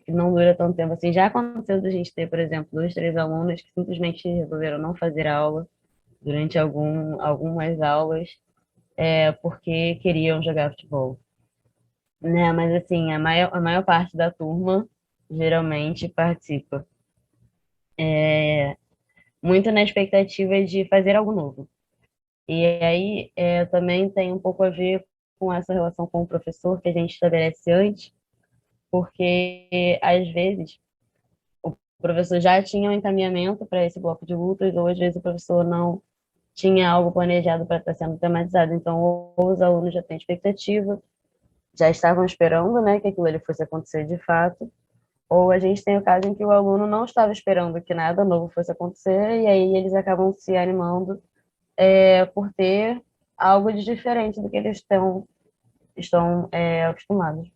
que não dura tanto tempo assim. Já aconteceu da gente ter, por exemplo, 2, 3 alunos que simplesmente resolveram não fazer aula durante algumas aulas, porque queriam jogar futebol, né? Mas assim, a maior parte da turma geralmente participa, muito na expectativa de fazer algo novo. E aí também tem um pouco a ver com essa relação com o professor que a gente estabelece antes, porque às vezes o professor já tinha um encaminhamento para esse bloco de lutas, ou às vezes o professor não tinha algo planejado para estar sendo tematizado. Então, ou os alunos já têm expectativa, já estavam esperando, né, que aquilo ali fosse acontecer de fato, ou a gente tem o caso em que o aluno não estava esperando que nada novo fosse acontecer, e aí eles acabam se animando por ter algo de diferente do que eles estão acostumados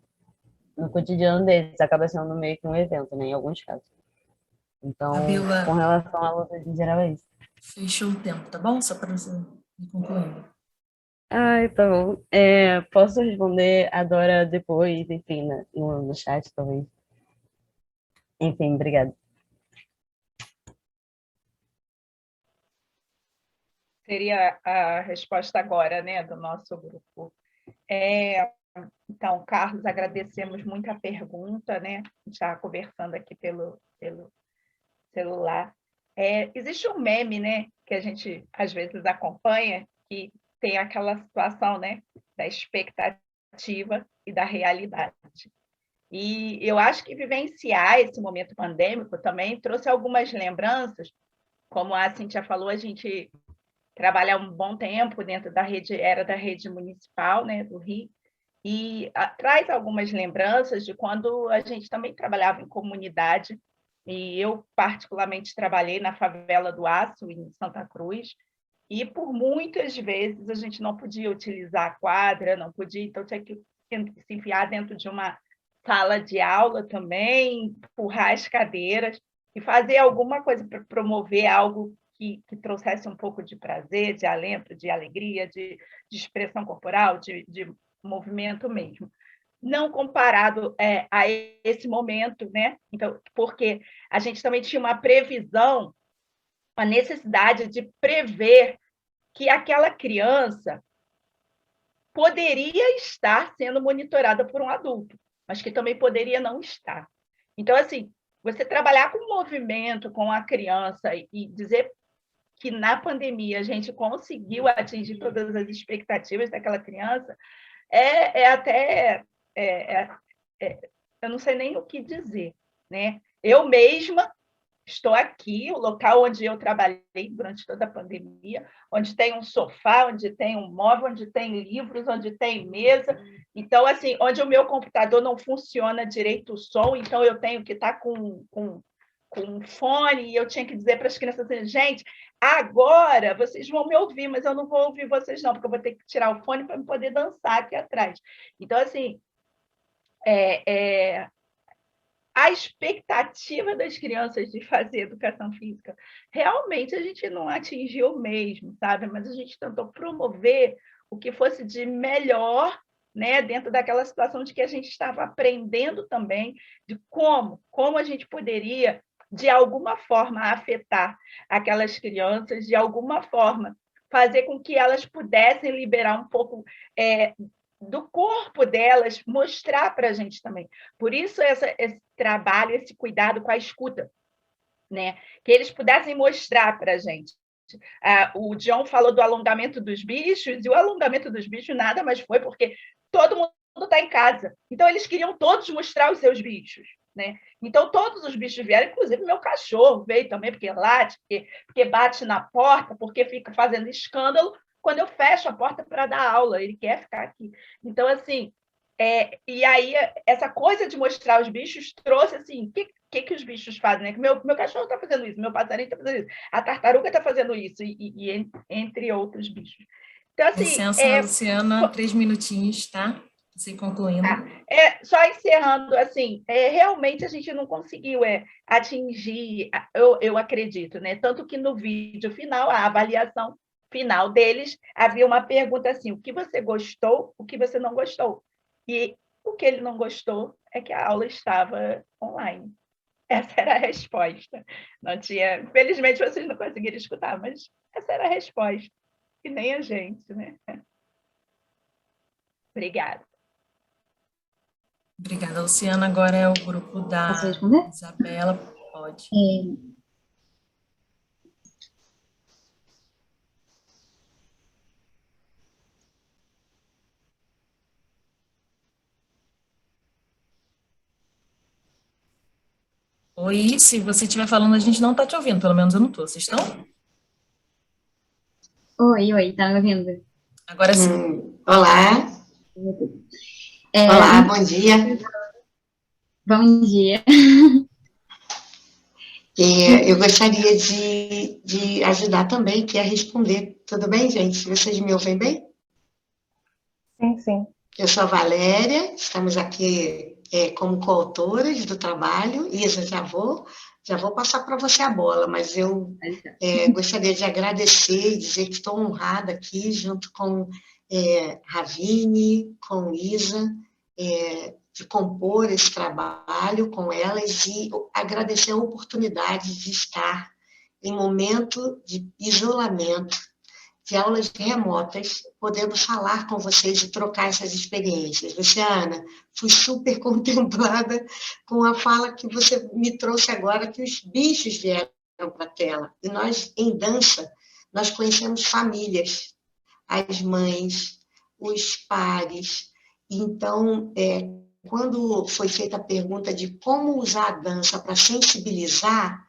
no cotidiano deles. Acaba sendo meio que um evento, né, em alguns casos. Então, Fabiola, com relação à luta em geral, é isso. fechou o tempo, tá bom? Só para você ir concluindo. Ai, tá bom. Posso responder a Dora depois, enfim, no chat, talvez. Enfim, obrigada. Seria a resposta agora, né, do nosso grupo. Então, Carlos, agradecemos muito a pergunta, né? Já conversando aqui pelo celular. Existe um meme, né, que a gente às vezes acompanha, que tem aquela situação, né, da expectativa e da realidade. E eu acho que vivenciar esse momento pandêmico também trouxe algumas lembranças, como a Cíntia falou, a gente trabalha um bom tempo dentro da rede municipal, né, do Rio, e traz algumas lembranças de quando a gente também trabalhava em comunidade, e eu particularmente trabalhei na favela do Aço, em Santa Cruz, e por muitas vezes a gente não podia utilizar a quadra, não podia, então tinha que se enfiar dentro de uma sala de aula também, empurrar as cadeiras e fazer alguma coisa para promover algo que trouxesse um pouco de prazer, de alento, de alegria, de expressão corporal, de movimento mesmo. Não comparado a esse momento, né? Então, porque a gente também tinha uma previsão, uma necessidade de prever que aquela criança poderia estar sendo monitorada por um adulto, mas que também poderia não estar. Então, assim, você trabalhar com o movimento, com a criança e dizer que na pandemia a gente conseguiu atingir todas as expectativas daquela criança, até eu não sei nem o que dizer, né? Eu mesma estou aqui, o local onde eu trabalhei durante toda a pandemia, onde tem um sofá, onde tem um móvel, onde tem livros, onde tem mesa. Então, assim, onde o meu computador não funciona direito o som, então eu tenho que estar com um fone, e eu tinha que dizer para as crianças assim, gente, agora vocês vão me ouvir, mas eu não vou ouvir vocês não, porque eu vou ter que tirar o fone para poder dançar aqui atrás. Então, assim, a expectativa das crianças de fazer educação física, realmente a gente não atingiu mesmo, sabe? Mas a gente tentou promover o que fosse de melhor, né, dentro daquela situação de que a gente estava aprendendo também de como a gente poderia, de alguma forma, afetar aquelas crianças, de alguma forma, fazer com que elas pudessem liberar um pouco do corpo delas, mostrar para a gente também. Por isso, esse trabalho, esse cuidado com a escuta, né? Que eles pudessem mostrar para a gente. O John falou do alongamento dos bichos, e o alongamento dos bichos nada mais foi porque todo mundo está em casa. Então, eles queriam todos mostrar os seus bichos. Né? Então, todos os bichos vieram, inclusive meu cachorro veio também, porque late, porque bate na porta, porque fica fazendo escândalo quando eu fecho a porta para dar aula, ele quer ficar aqui. Então, assim, e aí essa coisa de mostrar os bichos trouxe, assim, o que os bichos fazem, né? Que meu cachorro está fazendo isso, meu passarinho está fazendo isso, a tartaruga está fazendo isso, e entre outros bichos. Então, assim... Licença, Luciana, 3 minutinhos, tá? Você concluindo. Só encerrando, assim, realmente a gente não conseguiu atingir, eu acredito, né? Tanto que no vídeo final, a avaliação final deles, havia uma pergunta assim, o que você gostou, o que você não gostou? E o que ele não gostou é que a aula estava online. Essa era a resposta. Não tinha... Felizmente, vocês não conseguiram escutar, mas essa era a resposta. E nem a gente, né? Obrigada. Obrigada, Luciana. Agora é o grupo da Posso responder? Isabela. Pode. Oi, se você estiver falando, a gente não está te ouvindo, pelo menos eu não estou. Vocês estão? Oi, tá me ouvindo? Agora sim. Olá. Olá, bom dia. Bom dia. Eu gostaria de ajudar também, que é responder. Tudo bem, gente? Vocês me ouvem bem? Sim. Eu sou a Valéria, estamos aqui como coautoras do trabalho. Isa, já vou passar para você a bola, mas eu gostaria de agradecer e dizer que estou honrada aqui, junto com Ravine, com Isa, de compor esse trabalho com elas e agradecer a oportunidade de estar em momento de isolamento, de aulas remotas, podendo falar com vocês e trocar essas experiências. Luciana, fui super contemplada com a fala que você me trouxe agora, que os bichos vieram para a tela. E nós, em dança, nós conhecemos famílias, as mães, os pares. Então, quando foi feita a pergunta de como usar a dança para sensibilizar,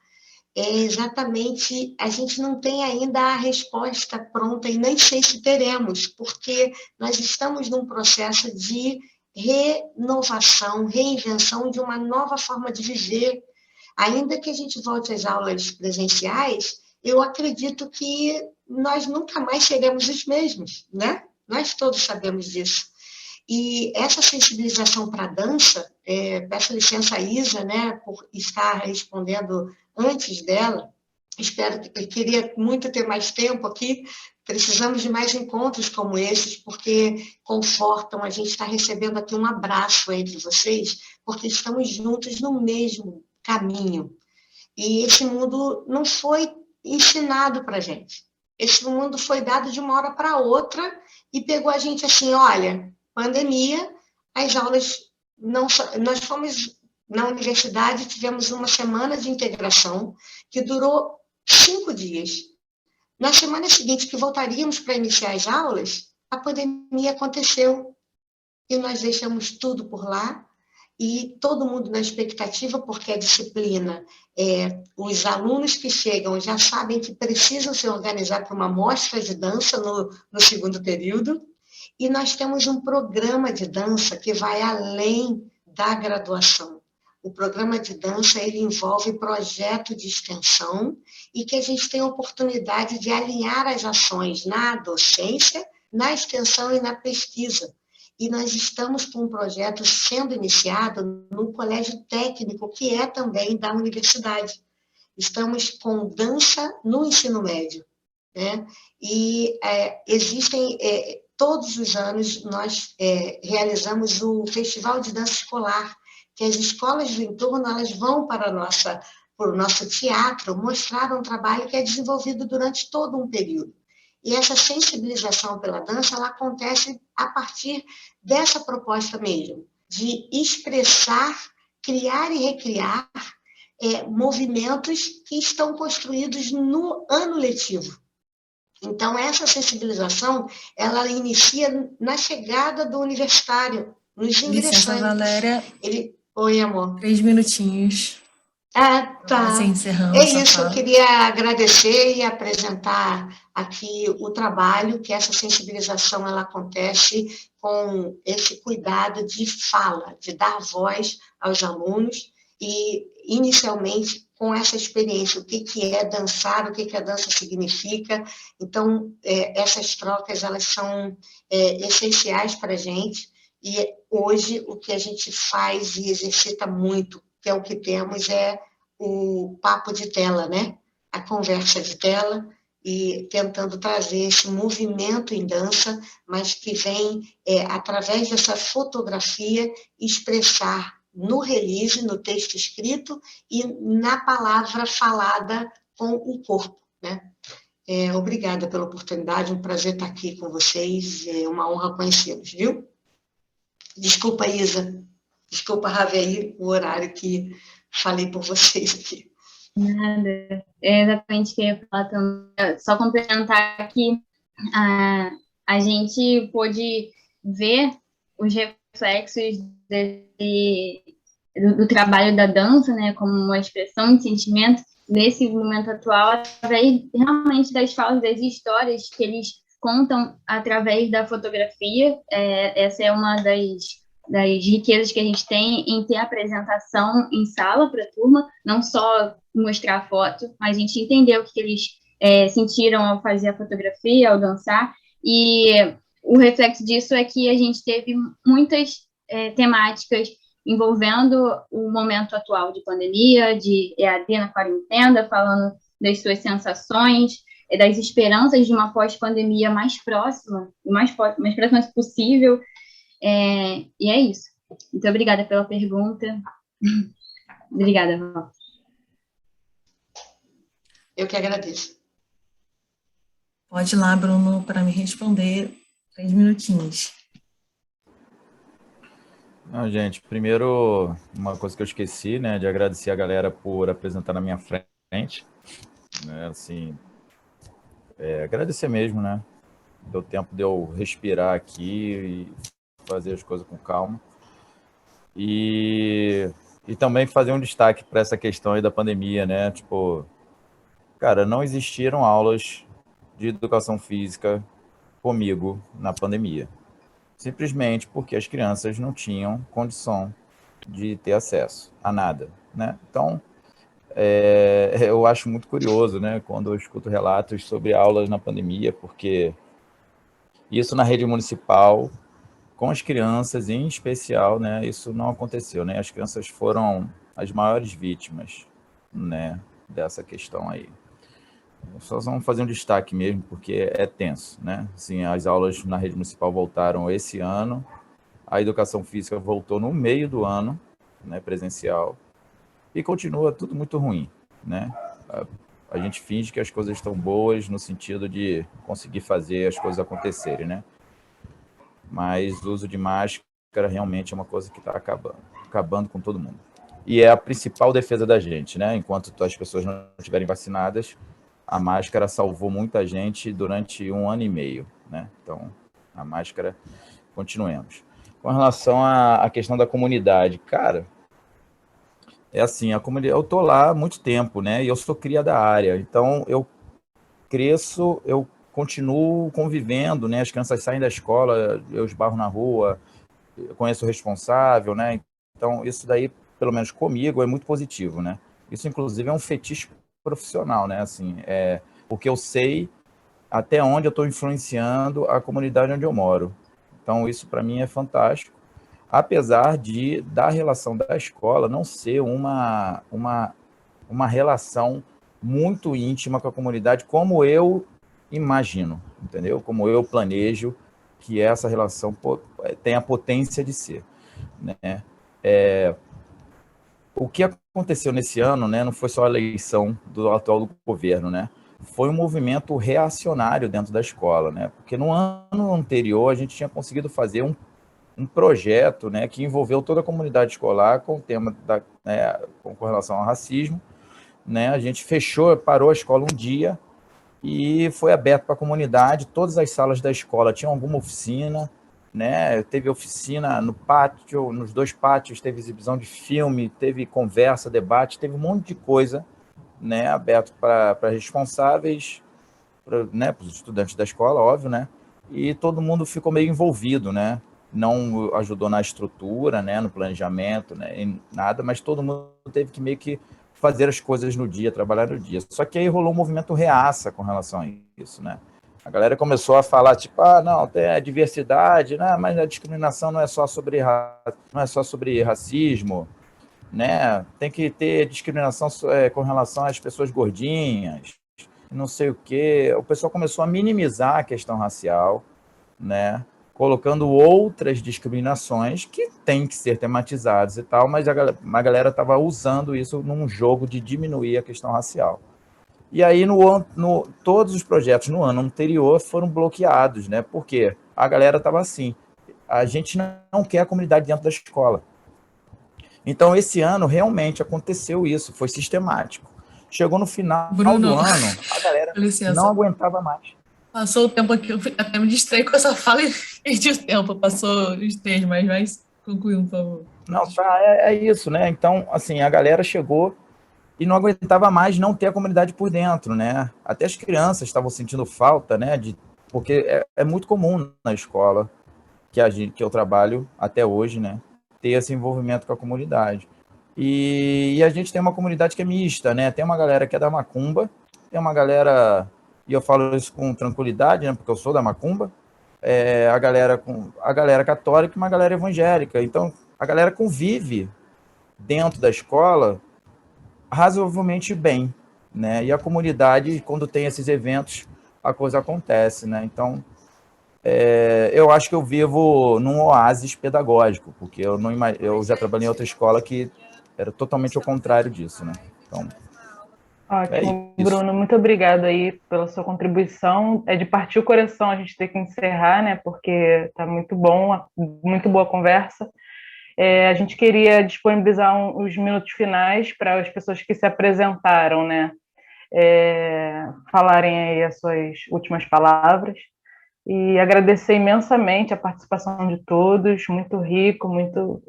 exatamente, a gente não tem ainda a resposta pronta e nem sei se teremos, porque nós estamos num processo de renovação, reinvenção de uma nova forma de viver. Ainda que a gente volte às aulas presenciais, eu acredito que nós nunca mais seremos os mesmos, né? Nós todos sabemos disso. E essa sensibilização para a dança, peço licença a Isa, né, por estar respondendo antes dela, queria muito ter mais tempo aqui, precisamos de mais encontros como esses, porque confortam, a gente está recebendo aqui um abraço entre vocês, porque estamos juntos no mesmo caminho. E esse mundo não foi ensinado para a gente. Esse mundo foi dado de uma hora para outra e pegou a gente assim, olha, pandemia, as aulas não... Nós fomos na universidade, tivemos uma semana de integração que durou 5 dias. Na semana seguinte, que voltaríamos para iniciar as aulas, a pandemia aconteceu e nós deixamos tudo por lá e todo mundo na expectativa, porque a disciplina, os alunos que chegam já sabem que precisam se organizar para uma mostra de dança no segundo período, e nós temos um programa de dança que vai além da graduação. O programa de dança ele envolve projeto de extensão e que a gente tem a oportunidade de alinhar as ações na docência, na extensão e na pesquisa. E nós estamos com um projeto sendo iniciado no colégio técnico, que é também da universidade. Estamos com dança no ensino médio, né? E existem, todos os anos, nós realizamos o Festival de Dança Escolar, que as escolas do entorno elas vão para o nosso teatro mostrar um trabalho que é desenvolvido durante todo um período. E essa sensibilização pela dança ela acontece a partir dessa proposta mesmo, de expressar, criar e recriar movimentos que estão construídos no ano letivo. Então, essa sensibilização, ela inicia na chegada do universitário, nos ingressantes. Licença, Valéria. Oi, amor. 3 minutinhos. Ah, tá. Você encerrando É sua isso, fala. eu queria agradecer e apresentar aqui o trabalho, que essa sensibilização ela acontece com esse cuidado de fala, de dar voz aos alunos e, inicialmente, com essa experiência, o que é dançar, o que a dança significa. Então, essas trocas, elas são essenciais para a gente e hoje o que a gente faz e exercita muito, que é o que temos, é o papo de tela, né? A conversa de tela e tentando trazer esse movimento em dança, mas que vem, através dessa fotografia, expressar no release, no texto escrito e na palavra falada com o corpo, né? Obrigada pela oportunidade, um prazer estar aqui com vocês, é uma honra conhecê-los, viu? Desculpa, Isa. Desculpa, Ravi, o horário que falei por vocês aqui. Nada. É exatamente o que eu ia falar também. Só complementar que a gente pôde ver os reflexos do trabalho da dança, né, como uma expressão de sentimento nesse momento atual, através realmente das falas, das histórias que eles contam através da fotografia. Essa é uma das riquezas que a gente tem em ter apresentação em sala para a turma, não só mostrar foto, mas a gente entender o que eles sentiram ao fazer a fotografia, ao dançar, e o reflexo disso é que a gente teve muitas temáticas envolvendo o momento atual de pandemia, de EAD na quarentena, falando das suas sensações, das esperanças de uma pós-pandemia mais próxima, mais próxima possível. E é isso. Muito obrigada pela pergunta. Obrigada, Val. Eu que agradeço. Pode ir lá, Bruno, para me responder. 3 minutinhos. Não, gente, primeiro, uma coisa que eu esqueci, né, de agradecer a galera por apresentar na minha frente, né, assim, agradecer mesmo, né, deu tempo de eu respirar aqui e fazer as coisas com calma, e também fazer um destaque para essa questão aí da pandemia, né, tipo, cara, não existiram aulas de educação física comigo na pandemia. Simplesmente porque as crianças não tinham condição de ter acesso a nada, né? Então, eu acho muito curioso, né, quando eu escuto relatos sobre aulas na pandemia, porque isso na rede municipal, com as crianças em especial, né, isso não aconteceu, né? As crianças foram as maiores vítimas, né, dessa questão aí. Só vamos fazer um destaque mesmo, porque é tenso, né? Assim, as aulas na rede municipal voltaram esse ano, a educação física voltou no meio do ano, né, presencial, e continua tudo muito ruim, né? A gente finge que as coisas estão boas no sentido de conseguir fazer as coisas acontecerem, né? Mas o uso de máscara realmente é uma coisa que está acabando com todo mundo. E é a principal defesa da gente, né? Enquanto as pessoas não estiverem vacinadas, a máscara salvou muita gente durante 1 ano e meio, né? Então, a máscara, continuemos. Com relação à questão da comunidade, cara, é assim, a comunidade, eu tô lá há muito tempo, né? E eu sou cria da área, então eu cresço, eu continuo convivendo, né? As crianças saem da escola, eu esbarro na rua, eu conheço o responsável, né? Então isso daí, pelo menos comigo, é muito positivo, né? Isso inclusive é um fetiche profissional, né? Assim, porque eu sei até onde eu estou influenciando a comunidade onde eu moro. Então isso para mim é fantástico, apesar da relação da escola não ser uma relação muito íntima com a comunidade, como eu imagino, entendeu? Como eu planejo que essa relação tem a potência de ser, né? O que aconteceu nesse ano, né, não foi só a eleição do atual governo, né? Foi um movimento reacionário dentro da escola, né? Porque no ano anterior a gente tinha conseguido fazer um projeto, né, que envolveu toda a comunidade escolar com o tema com relação ao racismo, né? A gente parou a escola um dia e foi aberto para a comunidade. Todas as salas da escola tinham alguma oficina, né? Teve oficina no pátio, nos dois pátios, teve exibição de filme, teve conversa, debate, teve um monte de coisa, né, aberto para responsáveis, né, para os estudantes da escola, óbvio, né? E todo mundo ficou meio envolvido, né? Não ajudou na estrutura, né, no planejamento, né, em nada, mas todo mundo teve que meio que fazer as coisas no dia, trabalhar no dia. Só que aí rolou um movimento reaça com relação a isso, né? A galera começou a falar, tipo, não, tem a diversidade, né, mas a discriminação não é só sobre racismo, né? Tem que ter discriminação com relação às pessoas gordinhas, não sei o quê. O pessoal começou a minimizar a questão racial, né? Colocando outras discriminações que têm que ser tematizadas e tal, mas a galera estava usando isso num jogo de diminuir a questão racial. E aí, todos os projetos no ano anterior foram bloqueados, né? Porque a galera estava assim, a gente não quer a comunidade dentro da escola. Então, esse ano, realmente aconteceu isso, foi sistemático. Chegou no final do ano, a galera não aguentava mais. Passou o tempo aqui, eu até me distraí com essa fala e perdi o tempo. Passou os 3, mas vai concluir, por favor. Não, é isso, né? Então, assim, a galera chegou e não aguentava mais não ter a comunidade por dentro, né? Até as crianças estavam sentindo falta, né? Porque é muito comum na escola que eu trabalho até hoje, né? Ter esse envolvimento com a comunidade. E a gente tem uma comunidade que é mista, né? Tem uma galera que é da macumba, tem uma galera, e eu falo isso com tranquilidade, né? Porque eu sou da macumba, a galera católica e uma galera evangélica. Então, a galera convive dentro da escola razoavelmente bem, né? E a comunidade, quando tem esses eventos, a coisa acontece, né? Então, eu acho que eu vivo num oásis pedagógico, porque eu já trabalhei em outra escola que era totalmente ao contrário disso, né? Então, ótimo, Bruno, muito obrigado aí pela sua contribuição. É de partir o coração a gente ter que encerrar, né? Porque tá muito bom, muito boa a conversa. A gente queria disponibilizar os minutos finais para as pessoas que se apresentaram, né? Falarem aí as suas últimas palavras. E agradecer imensamente a participação de todos, muito rico,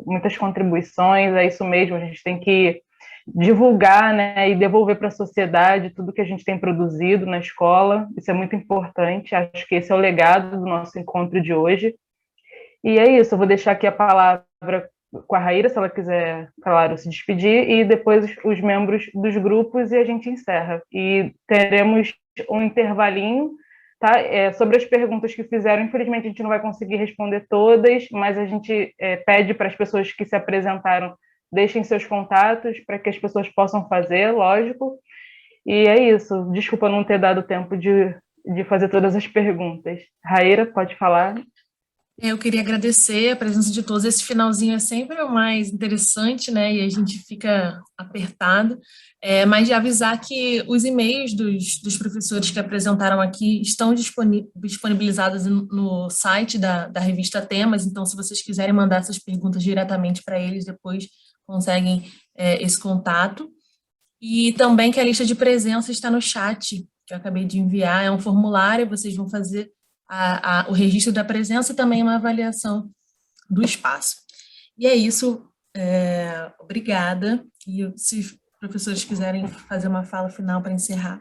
muitas contribuições, é isso mesmo, a gente tem que divulgar, né, e devolver para a sociedade tudo que a gente tem produzido na escola, isso é muito importante, acho que esse é o legado do nosso encontro de hoje. E é isso, eu vou deixar aqui a palavra com a Raíra, se ela quiser, claro, se despedir, e depois os membros dos grupos e a gente encerra. E teremos um intervalinho, tá? Sobre as perguntas que fizeram, infelizmente a gente não vai conseguir responder todas, mas a gente pede para as pessoas que se apresentaram deixem seus contatos para que as pessoas possam fazer, lógico. E é isso. Desculpa não ter dado tempo de fazer todas as perguntas. Raíra, pode falar. Eu queria agradecer a presença de todos. Esse finalzinho é sempre o mais interessante, né? E a gente fica apertado. Mas de avisar que os e-mails dos professores que apresentaram aqui estão disponibilizados no site da revista Temas. Então, se vocês quiserem mandar essas perguntas diretamente para eles, depois conseguem esse contato. E também que a lista de presença está no chat, que eu acabei de enviar. É um formulário, vocês vão fazer o registro da presença e também uma avaliação do espaço. E é isso, obrigada, e se os professores quiserem fazer uma fala final para encerrar.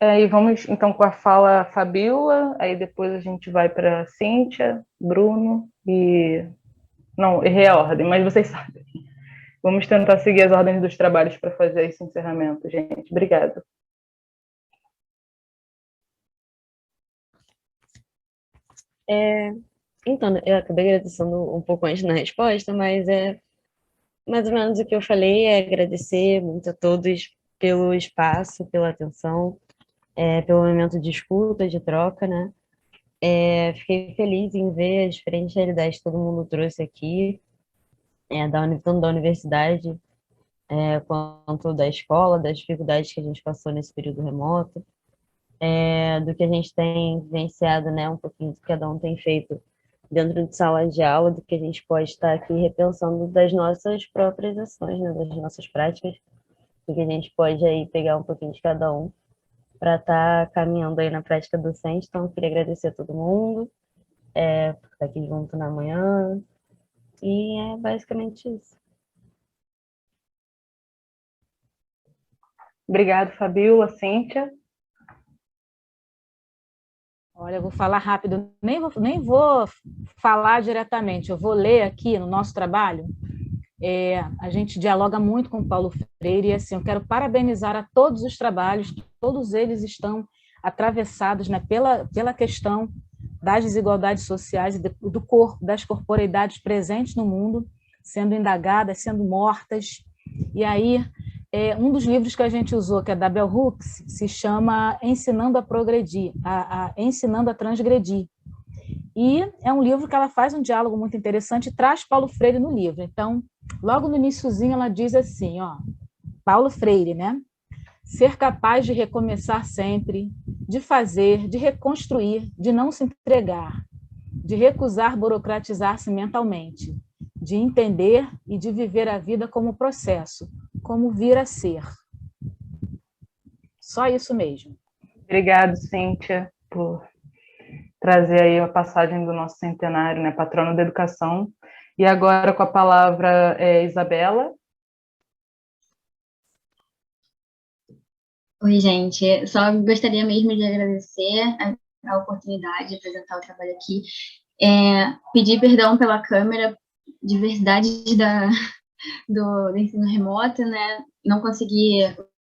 E vamos, então, com a fala Fabíola, aí depois a gente vai para Cíntia, Bruno e... Não, errei a ordem, mas vocês sabem. Vamos tentar seguir as ordens dos trabalhos para fazer esse encerramento, gente. Obrigada. Então, eu acabei agradecendo um pouco antes na resposta, mas é mais ou menos o que eu falei, é agradecer muito a todos pelo espaço, pela atenção, pelo momento de escuta, de troca, né? Fiquei feliz em ver as diferentes realidades que todo mundo trouxe aqui, tanto da universidade, quanto da escola, das dificuldades que a gente passou nesse período remoto, do que a gente tem vivenciado, né? Um pouquinho do que cada um tem feito dentro de sala de aula, do que a gente pode estar aqui repensando das nossas próprias ações, né? Das nossas práticas, do que a gente pode aí pegar um pouquinho de cada um para estar caminhando aí na prática docente. Então, eu queria agradecer a todo mundo por estar aqui junto na manhã, e é basicamente isso. Obrigada, Fabíola, Cíntia. Olha, eu vou falar rápido, nem vou falar diretamente, eu vou ler aqui no nosso trabalho. A gente dialoga muito com o Paulo Freire, e assim, eu quero parabenizar a todos os trabalhos, todos eles estão atravessados, né, pela questão das desigualdades sociais, do corpo, das corporeidades presentes no mundo, sendo indagadas, sendo mortas. E aí, um dos livros que a gente usou, que é da Bell Hooks, se chama Ensinando a Progredir, Ensinando a Transgredir. E é um livro que ela faz um diálogo muito interessante e traz Paulo Freire no livro. Então, logo no iniciozinho, ela diz assim, Paulo Freire, né? Ser capaz de recomeçar sempre, de fazer, de reconstruir, de não se entregar, de recusar burocratizar-se mentalmente, de entender e de viver a vida como processo, como vir a ser. Só isso mesmo. Obrigado, Cíntia, por trazer aí a passagem do nosso centenário, né, patrono da educação. E agora com a palavra Isabela. Oi, gente. Só gostaria mesmo de agradecer a oportunidade de apresentar o trabalho aqui. Pedir perdão pela câmera, diversidade do ensino remoto, né? Não consegui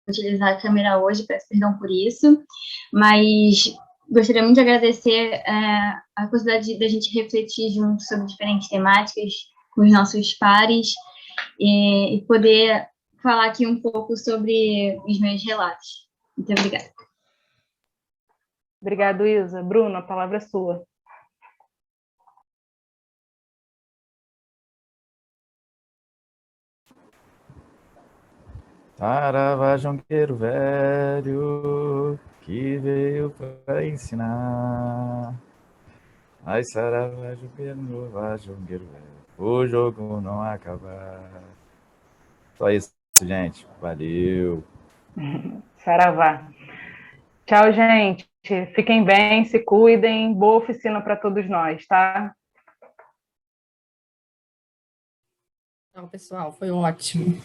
utilizar a câmera hoje, peço perdão por isso, mas gostaria muito de agradecer a possibilidade da gente refletir junto sobre diferentes temáticas com os nossos pares e poder falar aqui um pouco sobre os meus relatos. Muito obrigada. Obrigado, Isa. Bruno, a palavra é sua. Saravá, jonqueiro velho, que veio para ensinar. Ai, saravá, jonqueiro velho, o jogo não acaba. Só isso, gente. Valeu. Saravá. Tchau, gente. Fiquem bem, se cuidem. Boa oficina para todos nós, tá? Tchau, pessoal. Foi ótimo.